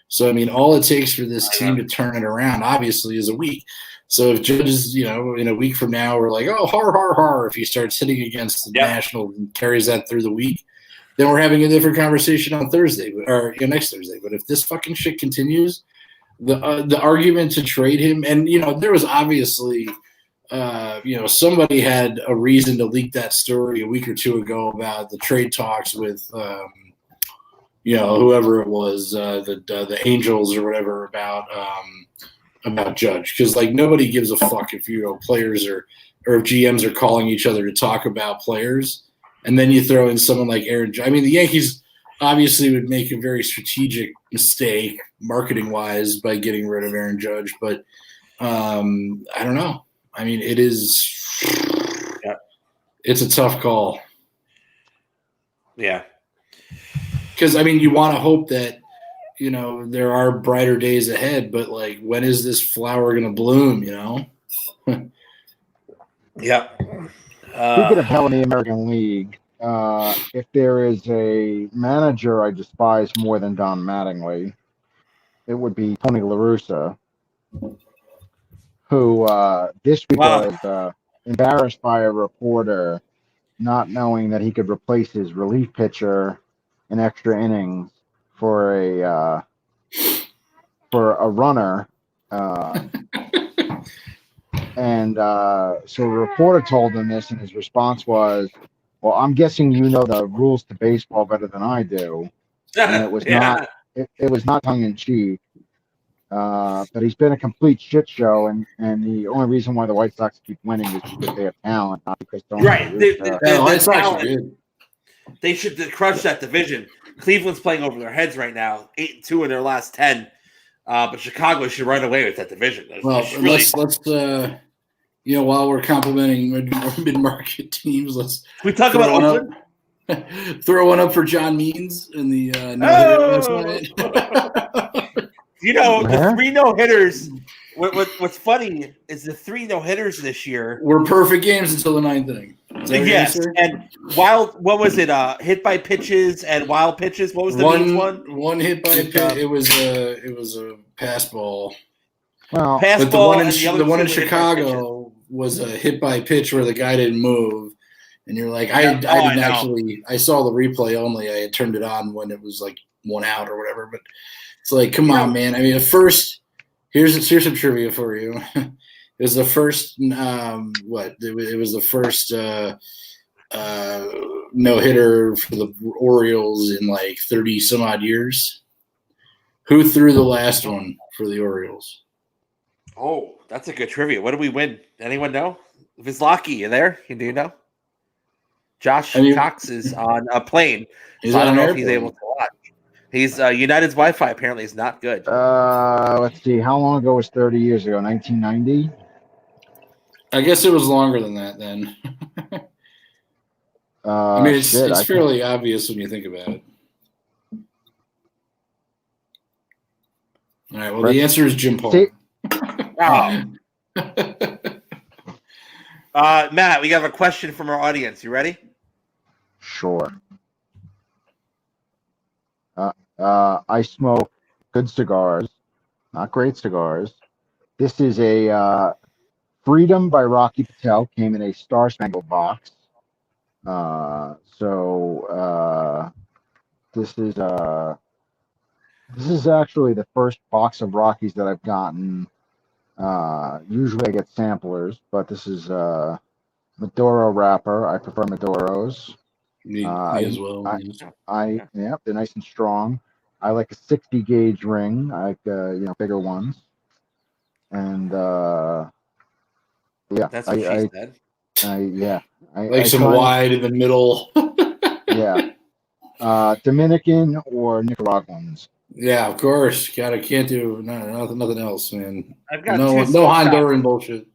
So, all it takes for this team to turn it around, obviously, is a week. So if Judge is, in a week from now, we're like, oh, har, har, har, if he starts hitting against the Nationals and carries that through the week, then we're having a different conversation on Thursday or next Thursday. But if this fucking shit continues – the argument to trade him, and there was obviously somebody had a reason to leak that story a week or two ago about the trade talks with whoever it was, the Angels or whatever about Judge, because nobody gives a fuck if players or if GMs are calling each other to talk about players, and then you throw in someone like Aaron Judge. The Yankees obviously would make a very strategic mistake marketing-wise by getting rid of Aaron Judge, but I don't know. It's a tough call. Yeah. Because, you want to hope that, there are brighter days ahead, but, when is this flower going to bloom, Yeah. Speaking of hell in the American League, if there is a manager I despise more than Don Mattingly, it would be Tony La Russa, who this week was embarrassed by a reporter not knowing that he could replace his relief pitcher in extra innings for a runner. And so the reporter told him this, and his response was, well, I'm guessing you know the rules to baseball better than I do. And it was not it was not tongue in cheek. But he's been a complete shit show, and the only reason why the White Sox keep winning is because they have talent, not because Tony the White Sox are good. They should crush that division. Cleveland's playing over their heads right now, 8-2 in their last 10. But Chicago should run away with that division. Let's while we're complimenting mid-market teams, let's we talk about Oakland. Throw one up for John Means in the last night. The 3 no-hitters. What's funny is the 3 no-hitters this year were perfect games until the 9th inning. Yes, and what was it? Hit by pitches and wild pitches. What was the one? One hit by pitch. It was a pass ball. Well, pass ball. The one in Chicago was a hit by pitch where the guy didn't move, and you're like, I saw the replay only. I had turned it on when it was like 1 out or whatever. But it's like, come on, man. At first, here's some trivia for you. It was the first It was the first no-hitter for the Orioles in 30 some odd years. Who threw the last one for the Orioles? Oh, that's a good trivia. What did we win? Anyone know? Vizlaki, you there? Do you know? Josh Cox is on a plane. He's I don't know if he's able to watch. He's United's Wi-Fi apparently is not good. Let's see. How long ago was 30 years ago? 1990? I guess it was longer than that then. It's fairly obvious when you think about it. All right. Well, the answer is Jim Paul. Matt, we have a question from our audience. You ready? Sure. I smoke good cigars, not great cigars. This is a Freedom by Rocky Patel. Came in a Star Spangled box. This is actually the first box of Rockies that I've gotten. Usually I get samplers, but this is Maduro wrapper. I prefer Maduros. Me as well. They're nice and strong. I like a 60 gauge ring. I like bigger ones. And yeah, That's what she said. Like some wide in the middle. Yeah. Dominican or Nicaraguans. Yeah, of course. Can't do nothing else, man. I've got no two smoke Honduran shops. bullshit.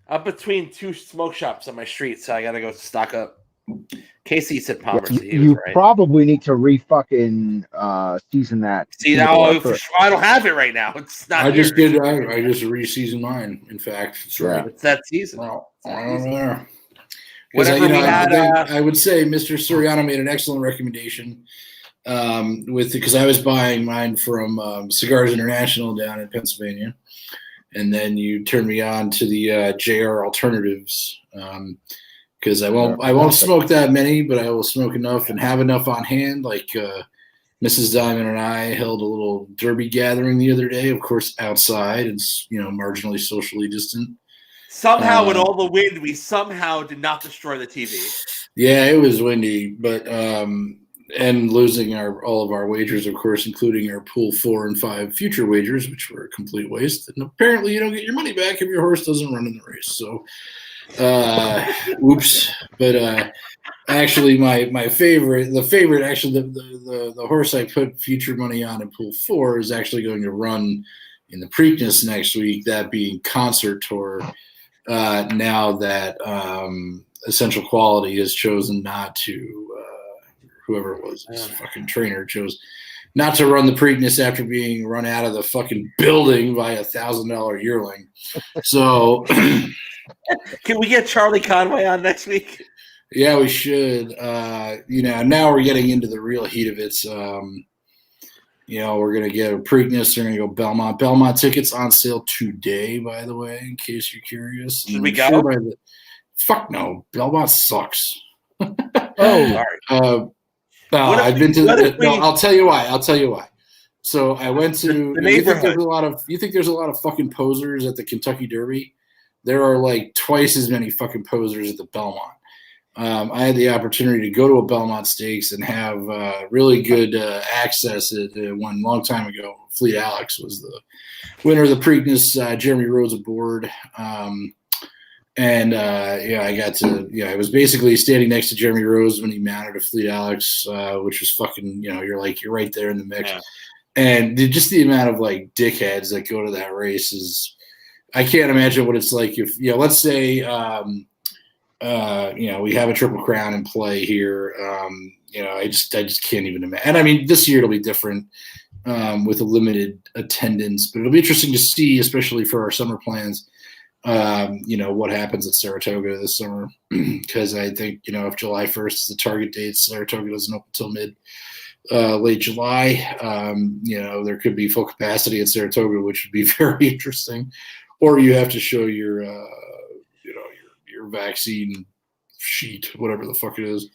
I'm between two smoke shops on my street, so I gotta go stock up. Casey said Palmer, so he was You right. probably need to season that. See, now I don't have it right now. It's not. I just re-seasoned mine. In fact, it's right. It's that season. Well, I don't know. I would say Mr. Soriano made an excellent recommendation because I was buying mine from Cigars International down in Pennsylvania, and then you turned me on to the JR Alternatives because I won't smoke that many, but I will smoke enough and have enough on hand. Like Mrs. Diamond and I held a little derby gathering the other day, of course outside. It's marginally socially distant. Somehow, with all the wind, we somehow did not destroy the TV. Yeah, it was windy, but and losing all of our wagers, of course, including our pool 4 and 5 future wagers, which were a complete waste. And apparently, you don't get your money back if your horse doesn't run in the race. So, oops. But actually, my favorite, the horse I put future money on in pool 4 is actually going to run in the Preakness next week. That being Concert Tour. Now that Essential Quality has chosen not to, whoever it was, this fucking trainer chose not to run the Preakness after being run out of the fucking building by $1,000 yearling. So, can we get Charlie Conway on next week? Yeah, we should. Now we're getting into the real heat of it. We're going to get a Preakness. We're going to go Belmont. Belmont tickets on sale today, by the way, in case you're curious. Should we go? Fuck no. Belmont sucks. Sorry. I've been to I'll tell you why. So I went to the neighborhood. You think there's a lot of fucking posers at the Kentucky Derby? There are like twice as many fucking posers at the Belmont. I had the opportunity to go to a Belmont Stakes and have really good access at one long time ago. Fleet Alex was the winner of the Preakness. Jeremy Rhodes aboard. I got to, I was basically standing next to Jeremy Rhodes when he mounted a Fleet Alex, which was fucking, you're right there in the mix. Yeah. And just the amount of like dickheads that go to that race is, I can't imagine what it's like if, let's say, we have a Triple Crown in play here. I just can't even imagine. And I mean, this year it'll be different with a limited attendance, but it'll be interesting to see, especially for our summer plans, what happens at Saratoga this summer. Because I think, if July 1st is the target date, Saratoga doesn't open until late July. There could be full capacity at Saratoga, which would be very interesting. Or you have to show your vaccine sheet, whatever the fuck it is,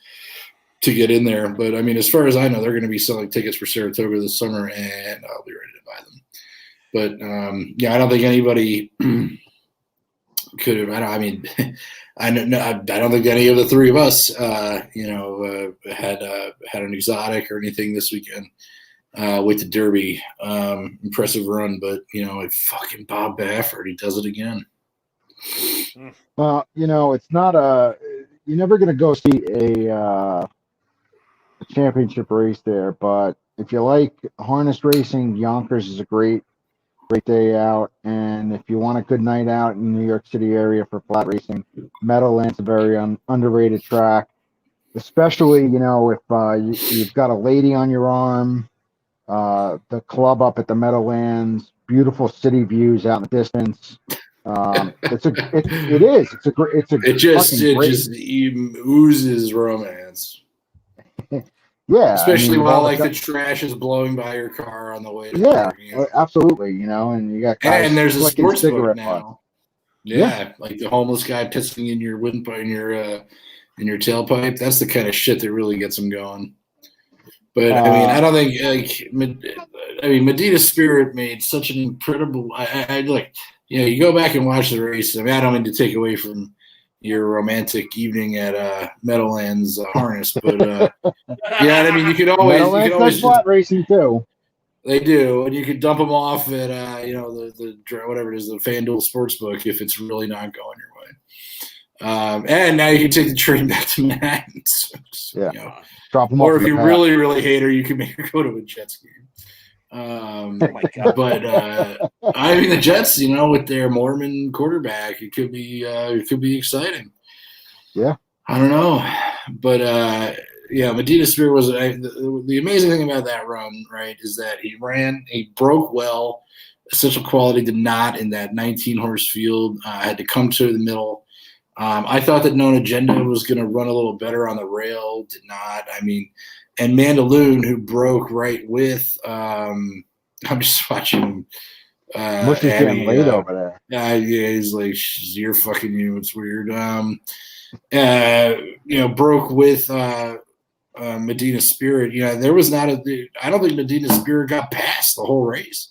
to get in there. But I mean, as far as I know, they're going to be selling tickets for Saratoga this summer, and I'll be ready to buy them. But I don't think anybody could have. I don't think any of the three of us, had an exotic or anything this weekend with the Derby. Impressive run, but fucking Bob Baffert, he does it again. Well, it's not you're never going to go see a championship race there, but if you like harness racing, Yonkers is a great day out. And if you want a good night out in the New York City area for flat racing, Meadowlands a very underrated track, especially, if you've got a lady on your arm. The club up at the Meadowlands, beautiful city views out in the distance. It just oozes romance. Yeah, especially while the trash is blowing by your car on the way to work, absolutely. And you got guys and there's a sports book now. Fun. Yeah, like the homeless guy pissing in your windpipe in your tailpipe. That's the kind of shit that really gets them going. But I don't think Medina Spirit made such an incredible. You go back and watch the race. I mean, I don't mean to take away from your romantic evening at Meadowlands harness, but you could always flat racing too. They do, and you could dump them off at the whatever it is, the FanDuel Sportsbook if it's really not going your way. And now you can take the train back to Manhattan. So, Drop them or off if you the really, really hate her, you can make her go to a Jets game. Oh my God. But I mean, the Jets, with their Mormon quarterback, it could be exciting. Yeah, I don't know, but Medina Spirit was the amazing thing about that run, right? Is that he broke well. Essential Quality did not in that 19-horse field. Had to come to the middle. I thought that Known Agenda was going to run a little better on the rail. Did not. I mean, and Mandaloon, who broke right with. I'm just watching. Mush is getting laid over there. Yeah, he's like, you're fucking you. It's weird. Broke with Medina Spirit. There was not I don't think Medina Spirit got past the whole race.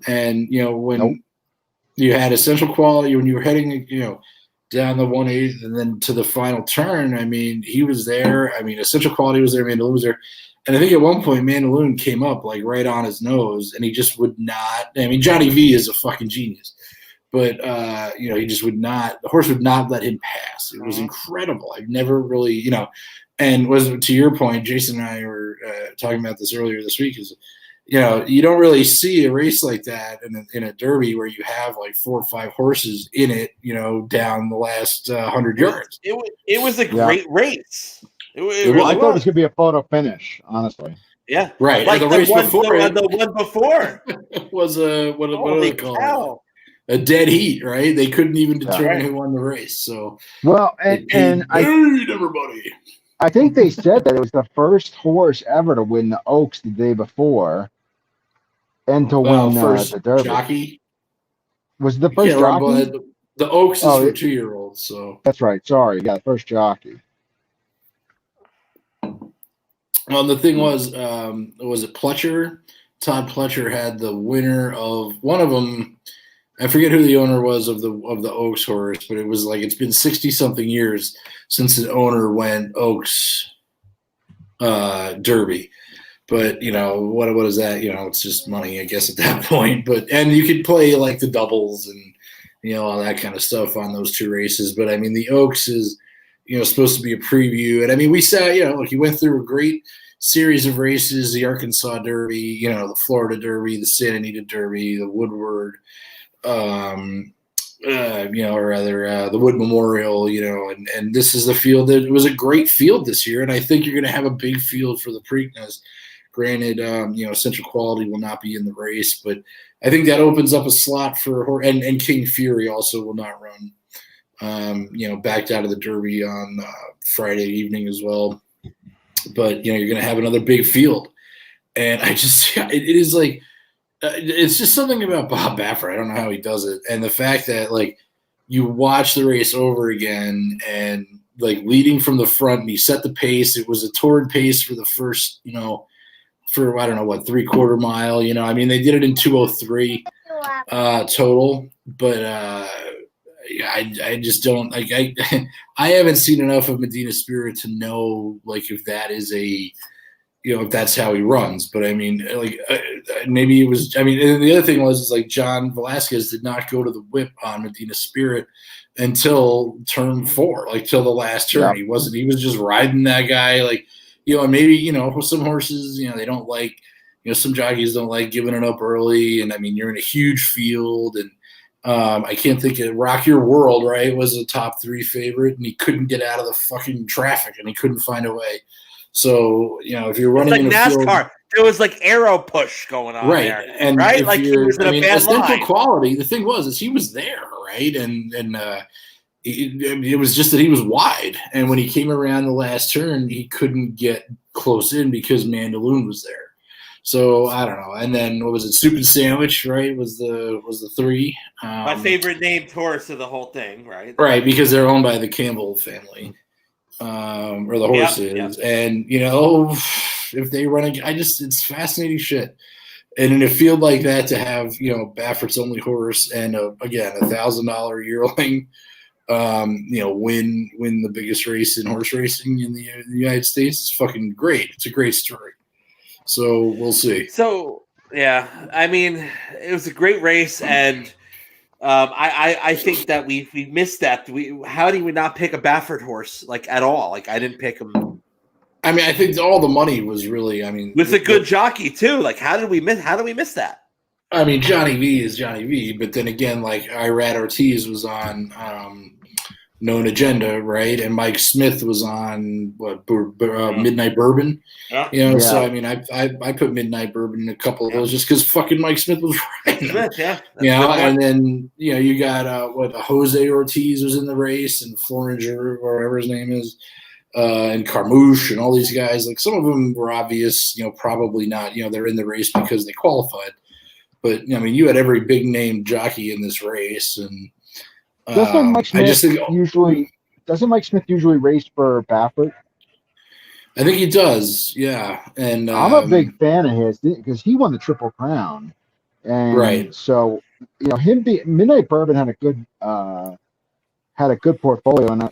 And when you had Essential Quality, when you were heading, down the 1/8 and then to the final turn, I mean, he was there. I mean, Essential Quality was there, Mandaloon was there. And I think at one point, Mandaloon came up like right on his nose, and he just would not. I mean, Johnny V is a fucking genius, but he just would not. The horse would not let him pass. It was incredible. I've never really, and was to your point, Jason and I were talking about this earlier this week. Is you don't really see a race like that in a derby where you have like 4 or 5 horses in it, down the last 100 yards. It was a great race. It really I thought it was going to be a photo finish, honestly. Yeah, right. Like and the race before the one before was what do they call it? A dead heat, right? They couldn't even determine who won the race. So and I paid everybody. I think they said that it was the first horse ever to win the Oaks the day before, and to win the Derby. Jockey was the first jockey. The Oaks is for 2-year-olds. So that's right. Sorry, first jockey. Well, the thing was it Pletcher? Todd Pletcher had the winner of one of them. I forget who the owner was of the Oaks horse, but it was like it's been 60-something years since the owner went Oaks Derby. But what is that? It's just money, I guess, at that point. And you could play like the doubles and all that kind of stuff on those 2 races. But I mean, the Oaks is supposed to be a preview. And I mean, we saw, he went through a great series of races, the Arkansas Derby, the Florida Derby, the Santa Anita Derby, the Woodward, the Wood Memorial, and this is the field that it was a great field this year. And I think you're going to have a big field for the Preakness. Granted, Essential Quality will not be in the race, but I think that opens up a slot for, and King Fury also will not run. Backed out of the Derby on Friday evening as well. But, you're going to have another big field. And I just, it is like, it's just something about Bob Baffert. I don't know how he does it. And the fact that, like, you watch the race over again and, like, leading from the front and he set the pace. It was a torrid pace for the first, for, I don't know, 3/4 mile. I mean, they did it in 2:03 total. But, I just don't like. I haven't seen enough of Medina Spirit to know like if that is if that's how he runs. But I mean, like maybe it was. I mean, and the other thing was like John Velasquez did not go to the whip on Medina Spirit until turn 4, like till the last turn. Yeah. He was just riding that guy, like and maybe some horses they don't like. Some jockeys don't like giving it up early, and I mean you're in a huge field and. I can't think of Rock Your World, right? Was a top 3 favorite, and he couldn't get out of the fucking traffic, and he couldn't find a way. So, if you're running it's like in a NASCAR, field, there was like arrow push going on right? there, And right? Like he was in a bad line. Quality. The thing is he was there, right? And it was just that he was wide, and when he came around the last turn, he couldn't get close in because Mandaloon was there. So I don't know. And then what was it? Soup and Sandwich, right? Was the 3. My favorite named horse of the whole thing, right? Right, because they're owned by the Campbell family, or the horses. Yep. And if they run, it's fascinating shit. And in a field like that, to have Baffert's only horse and again $1,000 yearling, win the biggest race in horse racing in the United States, it's fucking great. It's a great story. So we'll see. So Yeah, I mean, it was a great race, and I think that we missed that. How do we not pick a Baffert horse like at all? Like I didn't pick him. I mean, I think all the money was really. I mean, With a good jockey too. Like how did we miss that? I mean, Johnny V is Johnny V, but then again, like Irad Ortiz was on Known Agenda, right? And Mike Smith was on Midnight Bourbon. Yeah. You know, Yeah. so I mean, I put Midnight Bourbon in a couple of those just because fucking Mike Smith was right. Smith, yeah. You know, and then you got Jose Ortiz was in the race, and Floringer or whatever his name is, and Carmouche and all these guys. Like some of them were obvious, probably not. They're in the race because they qualified. But I mean, you had every big name jockey in this race, and doesn't Mike Smith usually race for Baffert? I think he does, yeah. And I'm a big fan of his because he won the Triple Crown, and right. So Midnight Bourbon had a good portfolio, and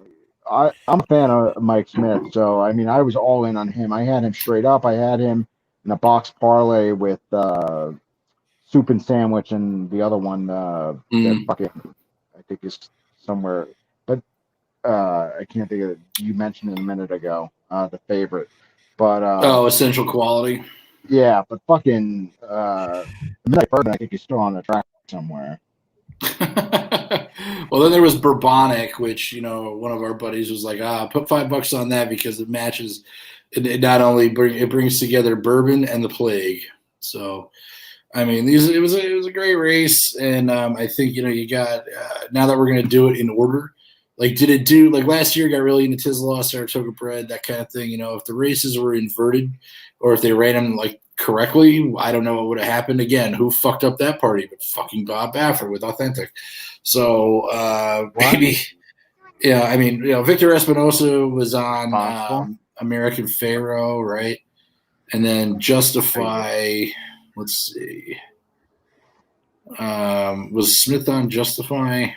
I'm a fan of Mike Smith. So I mean, I was all in on him. I had him straight up. I had him in a box parlay with Soup and Sandwich and the other one that fucking I think is somewhere, but I can't think of it. You mentioned it a minute ago, the favorite, but Essential Quality. Yeah, but fucking Midnight Bourbon, I think he's still on the track somewhere. Well, then there was Bourbonic, which one of our buddies was like, put $5 on that because it matches. It not only brings together bourbon and the plague. So, I mean, it was a great race, and I think you got now that we're gonna do it in order. Like, did it do like last year? Got really into Tisla, Saratoga Bred, that kind of thing. If the races were inverted, or if they ran them like correctly, I don't know what would have happened. Again, who fucked up that party? But fucking Bob Baffert with Authentic. So maybe, yeah. I mean, Victor Espinosa was on American Pharaoh, right? And then Justify. Let's see. Was Smith on Justify?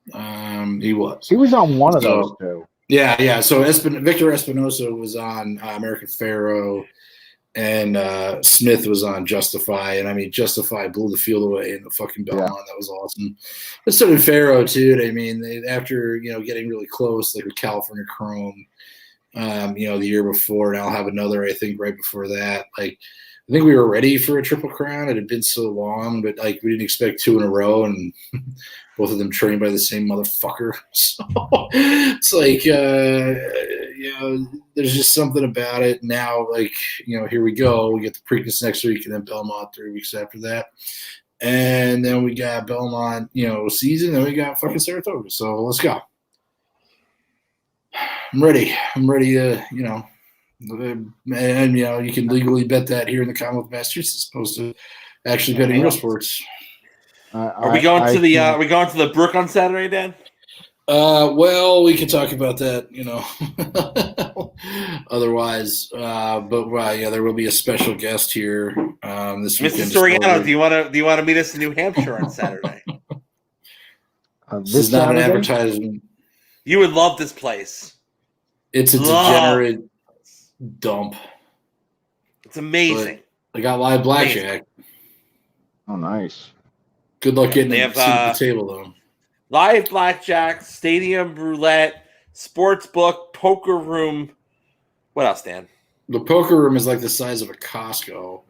He was. He was on one of those two. Yeah. So Victor Espinosa was on American Pharaoh, and Smith was on Justify. And I mean, Justify blew the field away in the fucking Belmont. Yeah. That was awesome. But so did Pharaoh too. I mean, after getting really close, like with California Chrome, the year before, and I'll have another, I think, right before that. Like, I think we were ready for a Triple Crown. It had been so long, but like we didn't expect 2 in a row, and both of them trained by the same motherfucker. So it's like, there's just something about it now. Like, here we go. We get the Preakness next week, and then Belmont 3 weeks after that, and then we got Belmont, season, and we got fucking Saratoga. So let's go. I'm ready. To, and you can legally bet that here in the Commonwealth of Massachusetts, as opposed to actually betting real sports. Are we going to the Brook on Saturday, Dan? Well, we can talk about that, otherwise. But there will be a special guest here this weekend. Mr. Soriano, do you want to meet us in New Hampshire on Saturday? This is not an advertisement. You would love this place. It's a degenerate dump. It's amazing. But they got live blackjack. Oh, nice. Good luck getting a seat at the table, though. Live blackjack, stadium roulette, sports book, poker room. What else, Dan? The poker room is like the size of a Costco.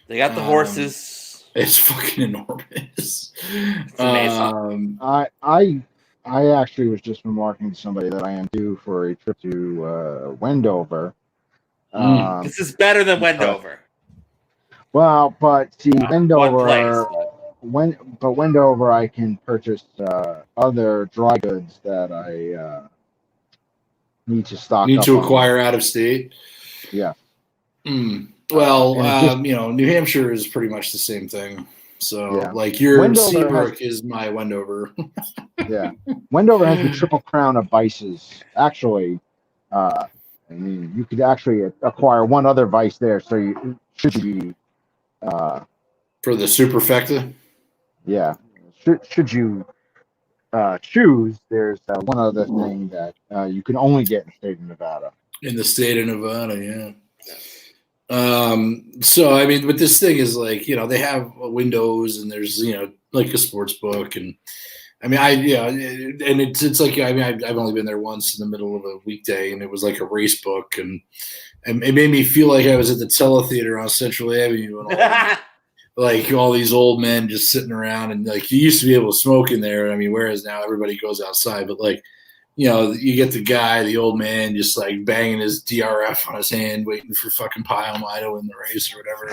They got the horses. It's fucking enormous. It's amazing. I actually was just remarking to somebody that I am due for a trip to Wendover. This is better than Wendover. Well, but see, Wendover, I can purchase other dry goods that I need to stock. Need to acquire out of state. Yeah. Well, New Hampshire is pretty much the same thing. So, like your Seabrook is my Wendover. Yeah, Wendover has the Triple Crown of vices. Actually, I mean, you could actually acquire one other vice there. So you should be for the superfecta. Yeah, should you choose? There's one other thing that you can only get in the state of Nevada. In the state of Nevada, yeah. So I mean, but this thing is like, they have windows and there's, like a sports book, and I mean, and it's like, I mean, I've only been there once in the middle of a weekday, and it was like a race book, and it made me feel like I was at the teletheater on Central Avenue, and like all these old men just sitting around, and like you used to be able to smoke in there. I mean, whereas now everybody goes outside, but like, you get the guy, the old man, just like banging his DRF on his hand, waiting for fucking Palomino in the race or whatever.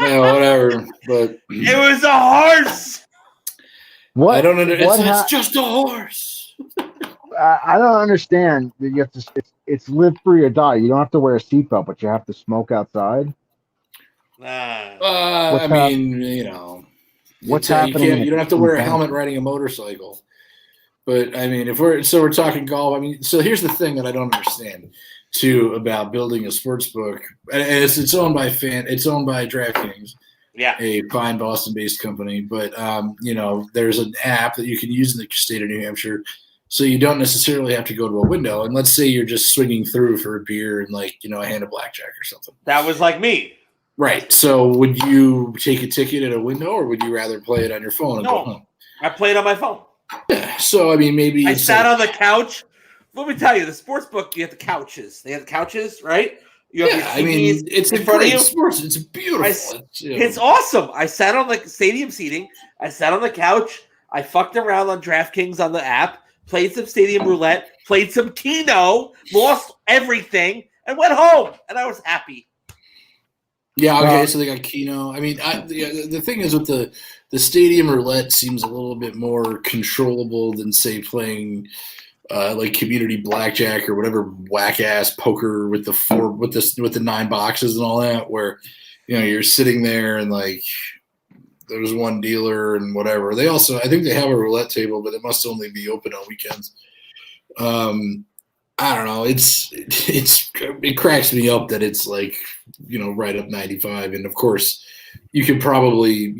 Whatever. But it was a horse. What? I don't understand. It's just a horse. I don't understand. You have to. It's live free or die. You don't have to wear a seatbelt, but you have to smoke outside. I mean, what's happening? You don't have to wear a helmet riding a motorcycle. But I mean, we're talking golf. I mean, so here's the thing that I don't understand too about building a sports book. And it's owned by DraftKings, a fine Boston-based company. But there's an app that you can use in the state of New Hampshire, so you don't necessarily have to go to a window. And let's say you're just swinging through for a beer and like a hand of blackjack or something. That was like me. Right. So would you take a ticket at a window, or would you rather play it on your phone and go home? I played on my phone. Yeah, so I mean, maybe I sat on the couch. Let me tell you, the sports book, you have the couches. They have the couches, right? You have I mean, it's in front of you. Sports. It's beautiful. It's awesome. I sat on the stadium seating. I sat on the couch. I fucked around on DraftKings on the app, played some stadium roulette, played some Keno, lost everything, and went home. And I was happy. Yeah, okay, so they got Keno. I mean, the thing is with the stadium roulette seems a little bit more controllable than, say, playing like community blackjack or whatever whack ass poker with the 9 boxes and all that, where you're sitting there and like there's one dealer and whatever. I think they have a roulette table, but it must only be open on weekends. I don't know. It cracks me up that it's like, right up 95. And of course you could probably,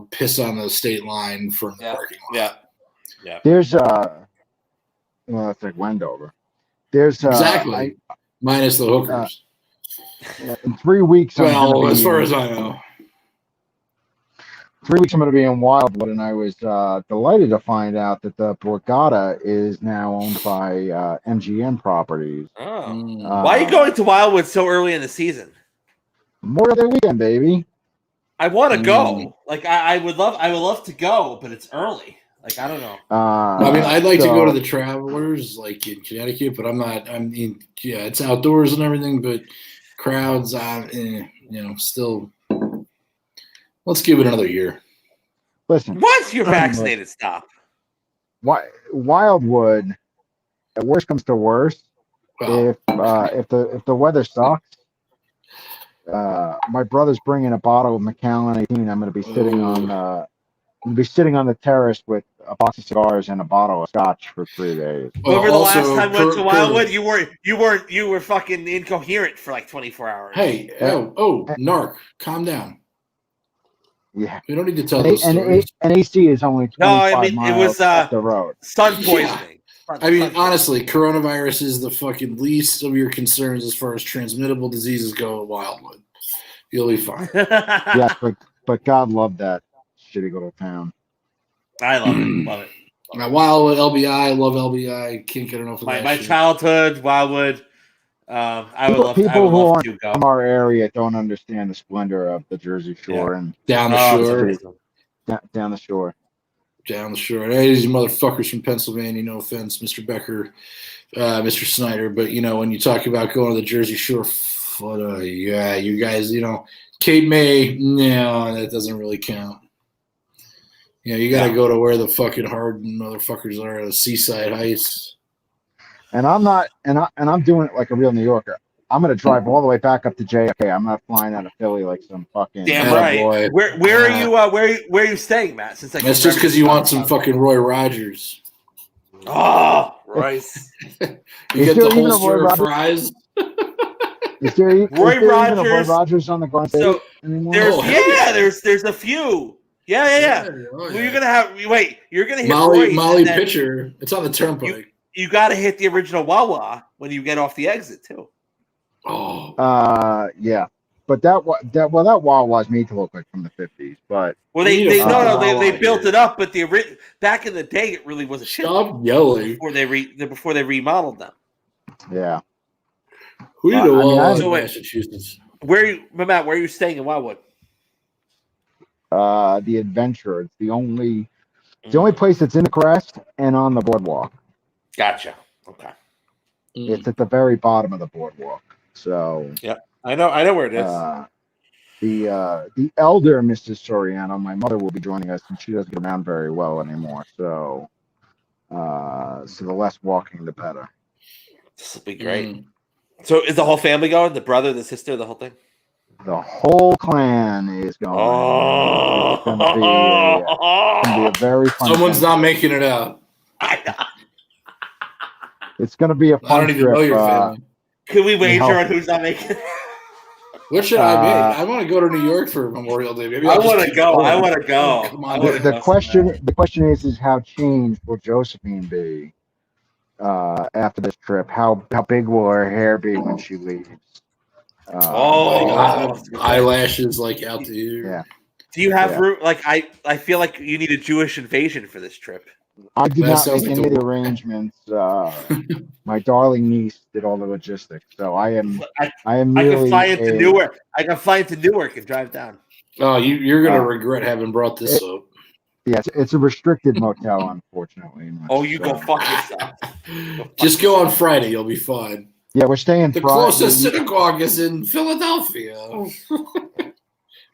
piss on the state line from the parking lot. Yeah. There's it's like Wendover. There's exactly minus the hookers. In 3 weeks. Well, as far as I know. 3 weeks I'm going to be in Wildwood, and I was delighted to find out that the Borgata is now owned by MGM Properties. Oh. Why are you going to Wildwood so early in the season? Memorial Day weekend, baby. I want to go. Like I would love to go, but it's early. Like I don't know. I mean, I'd like to go to the Travelers, like in Connecticut, but I'm not. I mean, yeah, it's outdoors and everything, but crowds, still. Let's give it another year. Listen. Once you're vaccinated, stop. Wildwood, at worst comes to worst. Well, if the weather sucks, my brother's bringing a bottle of Macallan 18. I'm going to be sitting on the terrace with a box of cigars and a bottle of scotch for 3 days. Remember the last time we went to Wildwood? You were fucking incoherent for like 24 hours. Hey, Narc, calm down. Yeah, we don't need to tell those stories. And AC is only 25 miles it was up the road. Sun poisoning. Yeah. I mean, honestly, coronavirus is the fucking least of your concerns as far as transmittable diseases go at Wildwood. You'll be fine. Yeah, but God love that shitty little town. I love it. Now, Wildwood, LBI, love LBI. Can't get enough of that. My childhood, Wildwood. I would love people who aren't to go. from our area don't understand the splendor of the Jersey Shore and down the shore. Down the shore. Down the shore. Hey, these motherfuckers from Pennsylvania, no offense, Mr. Becker, Mr. Snyder, but when you talk about going to the Jersey Shore, you guys, Cape May, no, that doesn't really count. You got to go to where the fucking hard motherfuckers are, the Seaside Heights. And I'm not, and I'm doing it like a real New Yorker. I'm gonna drive all the way back up to JFK. I'm not flying out of Philly like some fucking. Damn right. Boy. Where are you? Where are you staying, Matt? Since that's just because you want some fucking Roy Rogers. Oh, Royce! You get the holster of fries. Is there Roy Rogers on the Garden State anymore? There's a few. Yeah. Well, you're gonna have. Wait, you're gonna hit Molly Pitcher. It's on the turnpike. You got to hit the original Wawa when you get off the exit too. Oh, Yeah. But that wall was made to look like from the 50s. But Well, We need they a no, no, fucking they wall built here. it up, but back in the day, it really was a shit stop yelling. before they remodeled them. yeah, We need a I mean, wall So in wait. Massachusetts. Matt, where are you staying in Wildwood? the Adventure. It's the only place that's in the crest and on the boardwalk. Gotcha. Okay. It's at the very bottom of the boardwalk. So I know where it is. The elder Mrs. Soriano, my mother, will be joining us, and she doesn't get around very well anymore. So the less walking, the better. This will be great. So is the whole family going? The brother, the sister, the whole thing? The whole clan is going. Oh, It's gonna be a very fun. Someone's not making it out. It's gonna be a fun I don't even trip. know your family. Can we wager on who's not making it? What should I make? I want to go to New York for Memorial Day. Maybe I I'll just want to keep go. going. I want to go. Come on, The question is how changed will Josephine be after this trip? How big will her hair be when she leaves? Eyelashes like out to here. Yeah. Do you have room? Like I feel like you need a Jewish invasion for this trip. I did not make any of the arrangements. My darling niece did all the logistics, so I am. I can fly into Newark. I can fly into Newark and drive down. Oh, you're gonna regret having brought this up. Yeah, it's a restricted motel, unfortunately. Oh, you go fuck yourself. Just go on Friday. You'll be fine. Yeah, we're staying. The closest synagogue is in Philadelphia,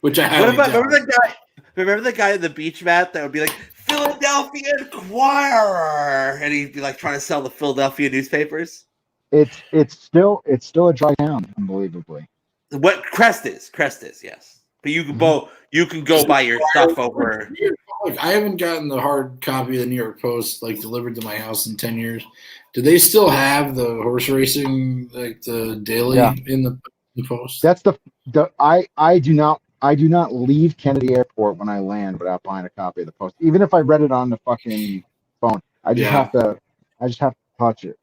which I have. Remember the guy at the beach, Matt, that would be like Philadelphia Inquirer, and he'd be like trying to sell the Philadelphia newspapers. It's still a dry town, unbelievably. What Crest is, yes. But you can go buy your stuff over. Look, I haven't gotten the hard copy of the New York Post delivered to my house in 10 years. Do they still have the horse racing the daily in the Post? That's I do not leave Kennedy Airport when I land without buying a copy of the Post. Even if I read it on the fucking phone, I just have to touch it.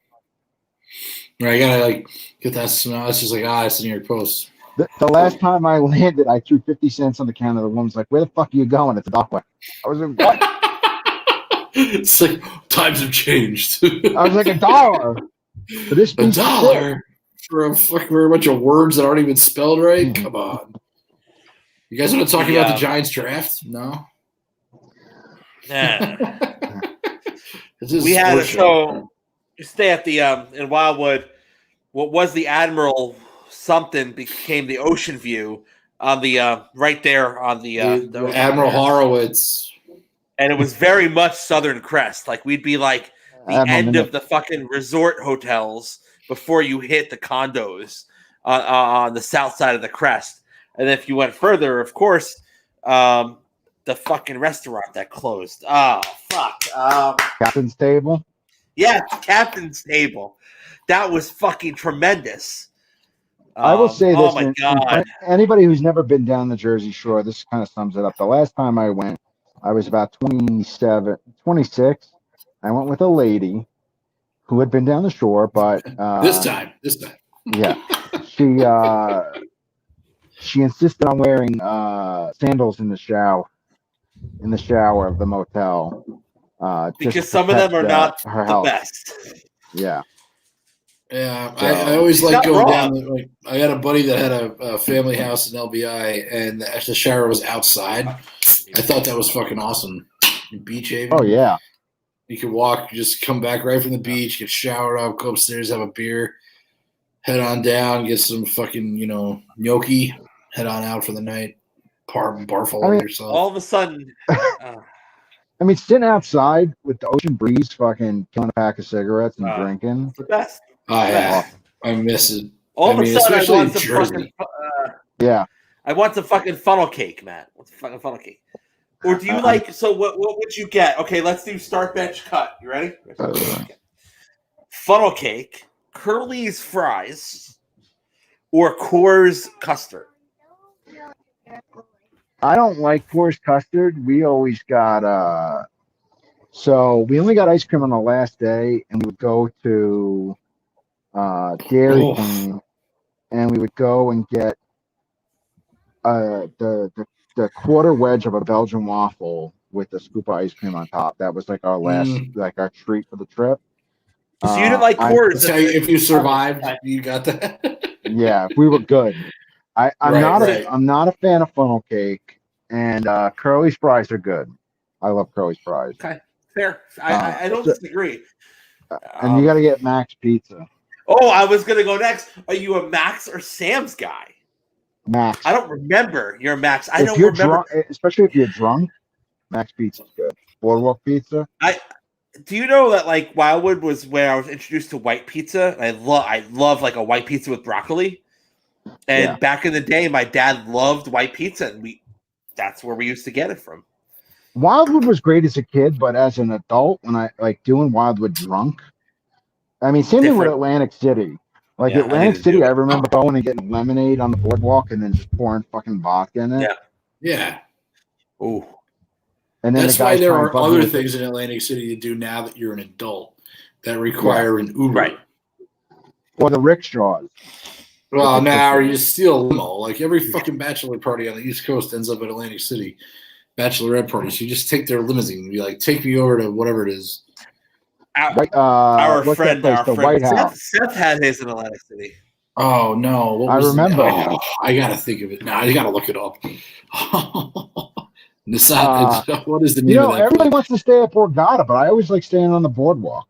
Right, I gotta get that smell. It's just it's the New York Post. The last time I landed, I threw 50 cents on the counter. The woman's like, "Where the fuck are you going?" It's a Dockway. I was like, "What?" It's like times have changed. I was like, $1 for this piece $1 for a bunch of words that aren't even spelled right. Come on. You guys want to talk about the Giants draft? No. Nah. We had you stay at the in Wildwood. What was the Admiral something became the Ocean View on the right there on the Admiral Horowitz. And it was very much Southern Crest. Like we'd be like the end of the fucking resort hotels before you hit the condos on the south side of the Crest. And if you went further, of course, the fucking restaurant that closed. Oh, fuck. Captain's Table? Yeah, Captain's Table. That was fucking tremendous. I will say this. Oh, my God. Anybody who's never been down the Jersey Shore, this kind of sums it up. The last time I went, I was about 26. I went with a lady who had been down the shore, but... This time. Yeah. She insisted on wearing sandals in the shower of the motel. Because some of them are not the best. Yeah. Yeah, I always like going down. I had a buddy that had a family house in LBI, and the shower was outside. I thought that was fucking awesome. Beach Haven. Oh yeah. You could walk, just come back right from the beach, get showered up, go upstairs, have a beer, head on down, get some fucking gnocchi, head on out for the night, barf all over yourself. All of a sudden. I mean, sitting outside with the ocean breeze, fucking killing a pack of cigarettes and drinking. The best. I miss it. All of a sudden, I want some Jersey. fucking. I want some fucking funnel cake, Matt. What's fucking funnel cake? Or do you like? So what would you get? Okay, let's do start, bench, cut. You ready? Funnel cake, Curly's fries, or Coors custard. I don't like Coors custard. We always got so we only got ice cream on the last day, and we would go to Dairy Queen and we would go and get the quarter wedge of a Belgian waffle with a scoop of ice cream on top. That was like our last, like our treat for the trip. So you didn't like Coors. If you survived, you got that. Yeah, we were good. I'm not a fan of funnel cake, and Curly's fries are good. I love Curly's fries. Okay, fair. I don't disagree. And you got to get Max Pizza. Oh, I was gonna go next. Are you a Max or Sam's guy? Max. I don't remember. You're a Max. I if don't you're remember. Drunk, especially if you're drunk, Max Pizza's good. Boardwalk Pizza. Do you know that like Wildwood was where I was introduced to white pizza? I love like a white pizza with broccoli. And back in the day, my dad loved white pizza, and that's where we used to get it from. Wildwood was great as a kid, but as an adult, when I like doing Wildwood drunk, I mean, same thing with Atlantic City. Like Atlantic City, I remember going and getting lemonade on the boardwalk and then just pouring fucking vodka in it. Yeah. Ooh. And then that's why there are other things in Atlantic City to do now that you're an adult that require an Uber. Right. Or the rickshaws. Well, now you steal a limo. Like every fucking bachelor party on the East Coast ends up at Atlantic City. Bachelorette party. So you just take their limousine and be like, take me over to whatever it is. Our friend, White House. Seth had his in Atlantic City. Oh no! I remember. I gotta think of it now. I gotta look it up. What is the name of that? Everybody wants to stay at Borgata, but I always like staying on the boardwalk.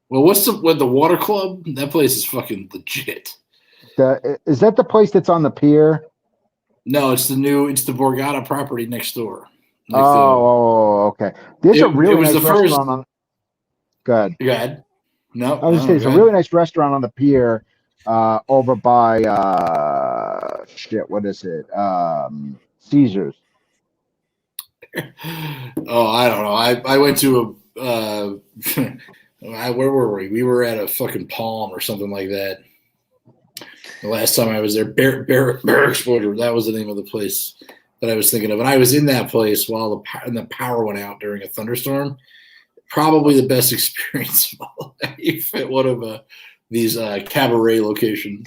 Well, what's the Water Club? That place is fucking legit. Is that the place that's on the pier? No, it's the Borgata property next door. Okay. There's a really nice restaurant on. Go ahead. No, I was going to say, it's a really nice restaurant on the pier over by what is it? Caesars. Oh, I don't know. I went to where were we? We were at a fucking Palm or something like that. The last time I was there, Bear Exploder. That was the name of the place that I was thinking of, and I was in that place while the power went out during a thunderstorm. Probably the best experience of my life at one of these cabaret locations.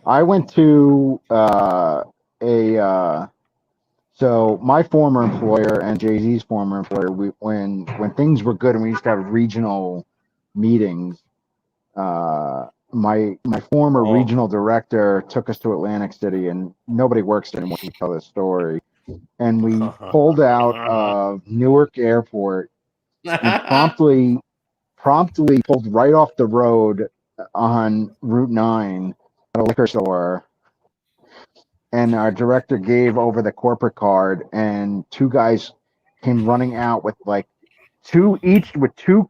I went to so my former employer and Jay-Z's former employer, when things were good and we used to have regional meetings, my former regional director took us to Atlantic City, and nobody works there anymore to tell this story. And we pulled out of Newark Airport and promptly pulled right off the road on Route 9 at a liquor store. And our director gave over the corporate card, and two guys came running out with like two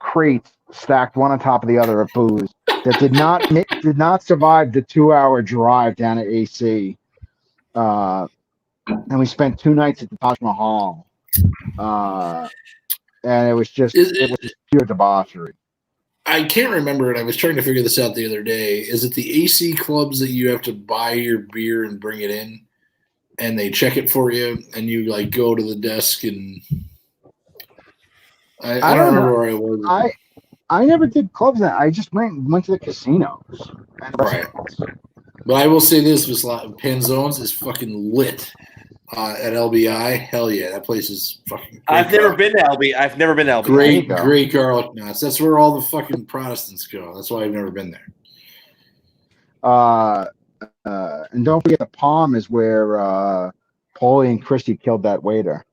crates stacked one on top of the other of booze that did not survive the 2-hour drive down to AC. And we spent 2 nights at the Taj Mahal. And it was just pure debauchery. I can't remember it. I was trying to figure this out the other day. Is it the AC clubs that you have to buy your beer and bring it in, and they check it for you, and you like go to the desk and I don't remember where I was. I never did clubs. I just went to the casinos. Right. But I will say this: Panzones is fucking lit. At LBI, hell yeah, that place is fucking. I've never been to LB. I've never been to LBI. Great garlic nuts. That's where all the fucking Protestants go. That's why I've never been there. And don't forget, the Palm is where Paulie and Christy killed that waiter.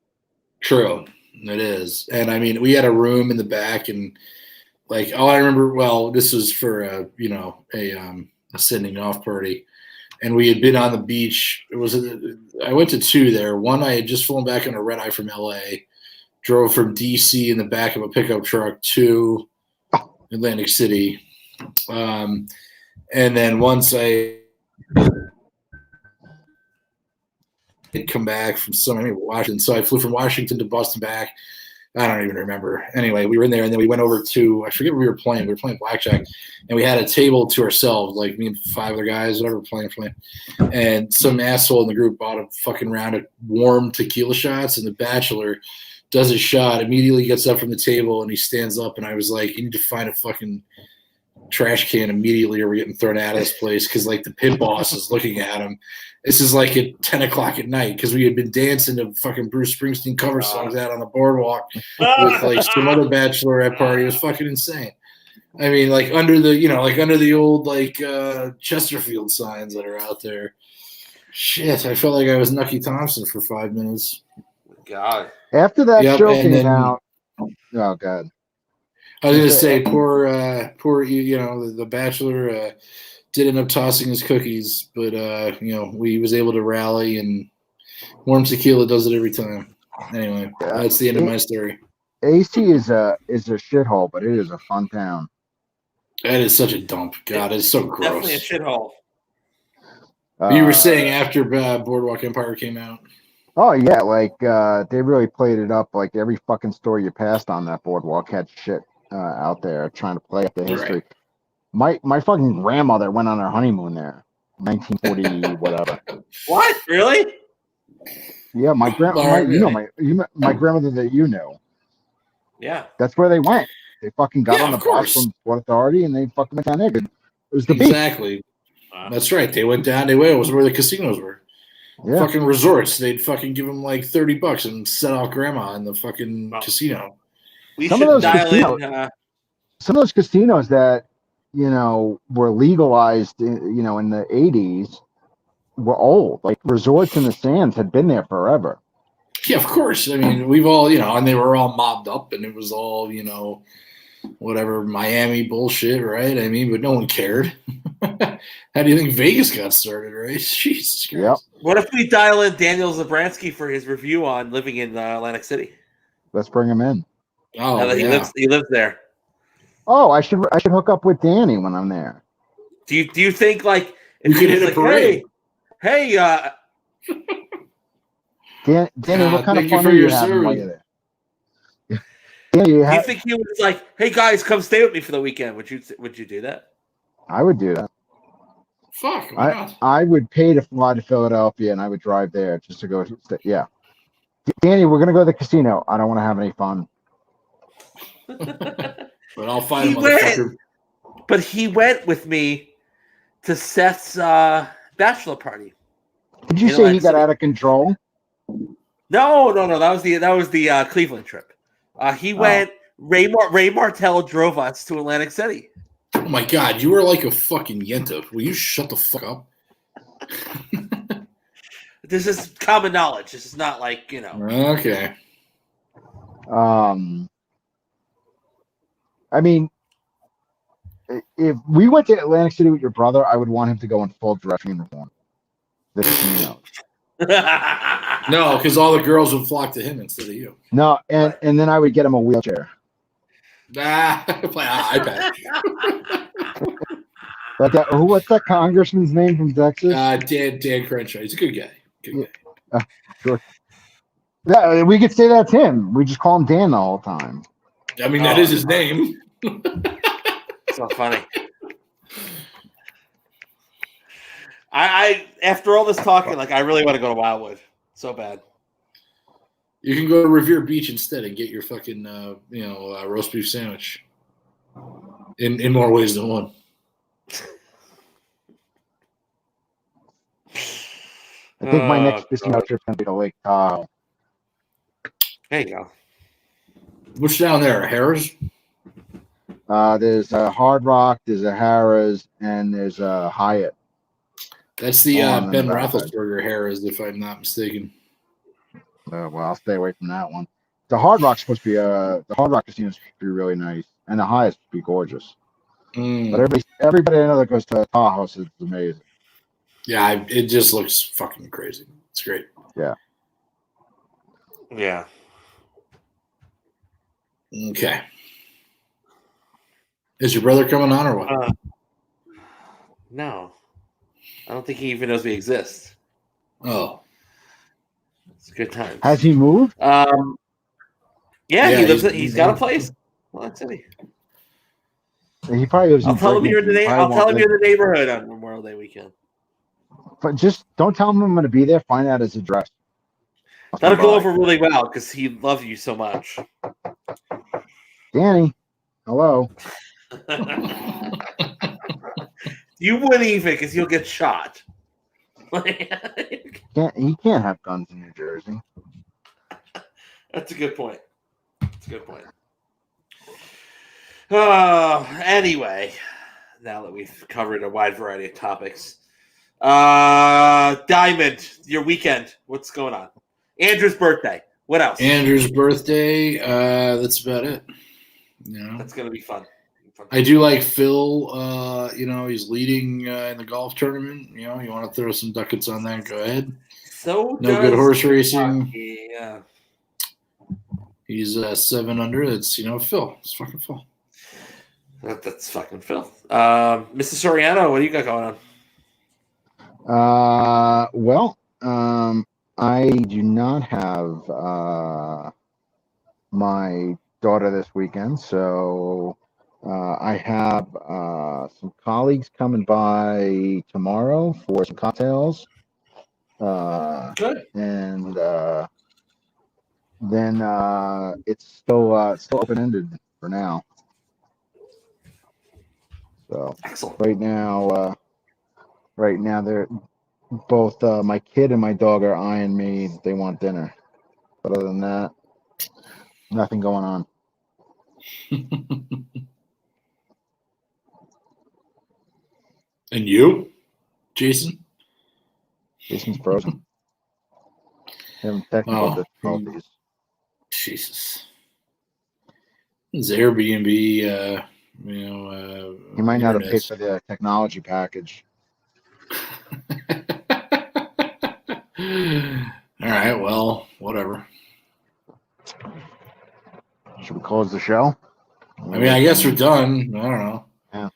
True, it is. And I mean, we had a room in the back, and like, I remember. Well, this was for a sending off party. And we had been on the beach. I went to 2 there. One, I had just flown back on a red eye from LA, drove from DC in the back of a pickup truck to Atlantic City. And then once I had come back from Washington. So I flew from Washington to Boston back. I don't even remember. Anyway, we were in there, and then we went over to, I forget what we were playing. We were playing blackjack, and we had a table to ourselves, like me and 5 other guys, whatever, playing. And some asshole in the group bought a fucking round of warm tequila shots, and the bachelor does a shot, immediately gets up from the table, and he stands up, and I was like, you need to find a fucking trash can immediately, or we're getting thrown out of this place because like the pit boss is looking at him. This is like at 10 o'clock at night because we had been dancing to fucking Bruce Springsteen cover songs out on the boardwalk with like some other bachelorette party. It was fucking insane. I mean, like under the old like Chesterfield signs that are out there. Shit, I felt like I was Nucky Thompson for 5 minutes. God. After that show and came then, out, oh god. I was gonna say, poor, the Bachelor did end up tossing his cookies, but we was able to rally, and warm tequila does it every time. Anyway, that's the end of my story. AC is a shithole, but it is a fun town. That is such a dump. God, it's so gross. Definitely a shithole. You were saying after Boardwalk Empire came out. Oh yeah, like they really played it up. Like every fucking store you passed on that boardwalk had shit out there trying to play up the history. Right. My fucking grandmother went on her honeymoon there, 1940 whatever. What? Really? Yeah, my grandmother that you know. Yeah. That's where they went. They fucking got on the bus from Sport Authority and they fucking went down there. It was the beach. That's right. They went down. It was where the casinos were. Yeah. Fucking resorts. They'd fucking give them like $30 and set off grandma in the fucking casino. Some of those casinos that were legalized, in the 80s, were old. Like Resorts in the Sands had been there forever. Yeah, of course. I mean, we've all, and they were all mobbed up, and it was all, whatever Miami bullshit, right? I mean, but no one cared. How do you think Vegas got started, right? Jesus Christ. Yep. What if we dial in Daniel Zabransky for his review on living in Atlantic City? Let's bring him in. Oh, now that he lives there. Oh, I should hook up with Danny when I'm there. Do you think like if you could hit a parade? Hey, Danny, what kind of fun are you having while you're there? Do you think he was like, "Hey guys, come stay with me for the weekend"? Would you do that? I would do that. Fuck. Why not? I would pay to fly to Philadelphia and I would drive there just to go. Yeah, Danny, we're gonna go to the casino. I don't want to have any fun. But I'll find a motherfucker. But he went with me to Seth's bachelor party. Did you say he got out of control? No. That was the Cleveland trip. He went. Ray Martell drove us to Atlantic City. Oh my God, you were like a fucking yenta. Will you shut the fuck up? This is common knowledge. This is not like Okay. I mean, if we went to Atlantic City with your brother, I would want him to go in full dress uniform. No, because all the girls would flock to him instead of you. No, and then I would get him a wheelchair. Play iPad. What's that congressman's name from Texas? Dan Crenshaw. He's a good guy. Sure. Yeah, we could say that's him. We just call him Dan the whole time. I mean, that is his name. It's not funny. I after all this talking, like I really want to go to Wildwood so bad. You can go to Revere Beach instead and get your fucking roast beef sandwich. In more ways than one. I think my next casino trip is going to be to Lake Tahoe. There you go. What's down there? Harrah's? There's a Hard Rock, there's a Harrah's, and there's a Hyatt. That's the Ben Roethlisberger Harrah's, if I'm not mistaken. Well, I'll stay away from that one. The Hard Rock's supposed to be the Hard Rock casino is supposed to be really nice, and the Hyatt's supposed to be gorgeous. But everybody I know that goes to Tahoe says it's amazing. Yeah, it just looks fucking crazy. It's great. Yeah. Yeah. Okay. Is your brother coming on or what? No. I don't think he even knows we exist. Oh. It's a good time. Has he moved? Yeah, he's got a place. Well, that's it. He probably lives. I'll tell him you're in the neighborhood on Memorial Day weekend. But just don't tell him I'm going to be there. Find out his address. That'll go over really well because he loves you so much. Danny, hello. You wouldn't even because you'll get shot. You can't have guns in New Jersey. That's a good point. Anyway, now that we've covered a wide variety of topics, Diamond, your weekend, what's going on? Andrew's birthday. What else? Andrew's birthday. That's about it. That's gonna be fun. I do like Phil. He's leading in the golf tournament. You want to throw some ducats on that? Go ahead. So no good horse racing. Yeah. He's 7 under. It's Phil. It's fucking Phil. That's fucking Phil. Mr. Soriano, what do you got going on? I do not have my daughter this weekend, so I have some colleagues coming by tomorrow for some cocktails. Good. And then it's still open-ended for now. So excellent. Right now they're both my kid and my dog are eyeing me. They want dinner, but other than that, nothing going on. And you, Jason? Jason's frozen. Having technical difficulties. Jesus. This Airbnb, he might not have paid for the technology package. All right, well, whatever. Should we close the show? I guess we're done. I don't know. Yeah.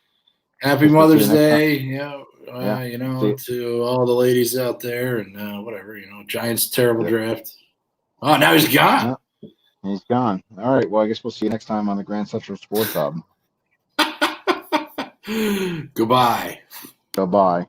Happy Mother's Day, Yeah. To all the ladies out there, and whatever, Giants terrible draft. Oh, now he's gone. Yeah. He's gone. All right. Well, I guess we'll see you next time on the Grand Central Sports Hub. Goodbye. Goodbye.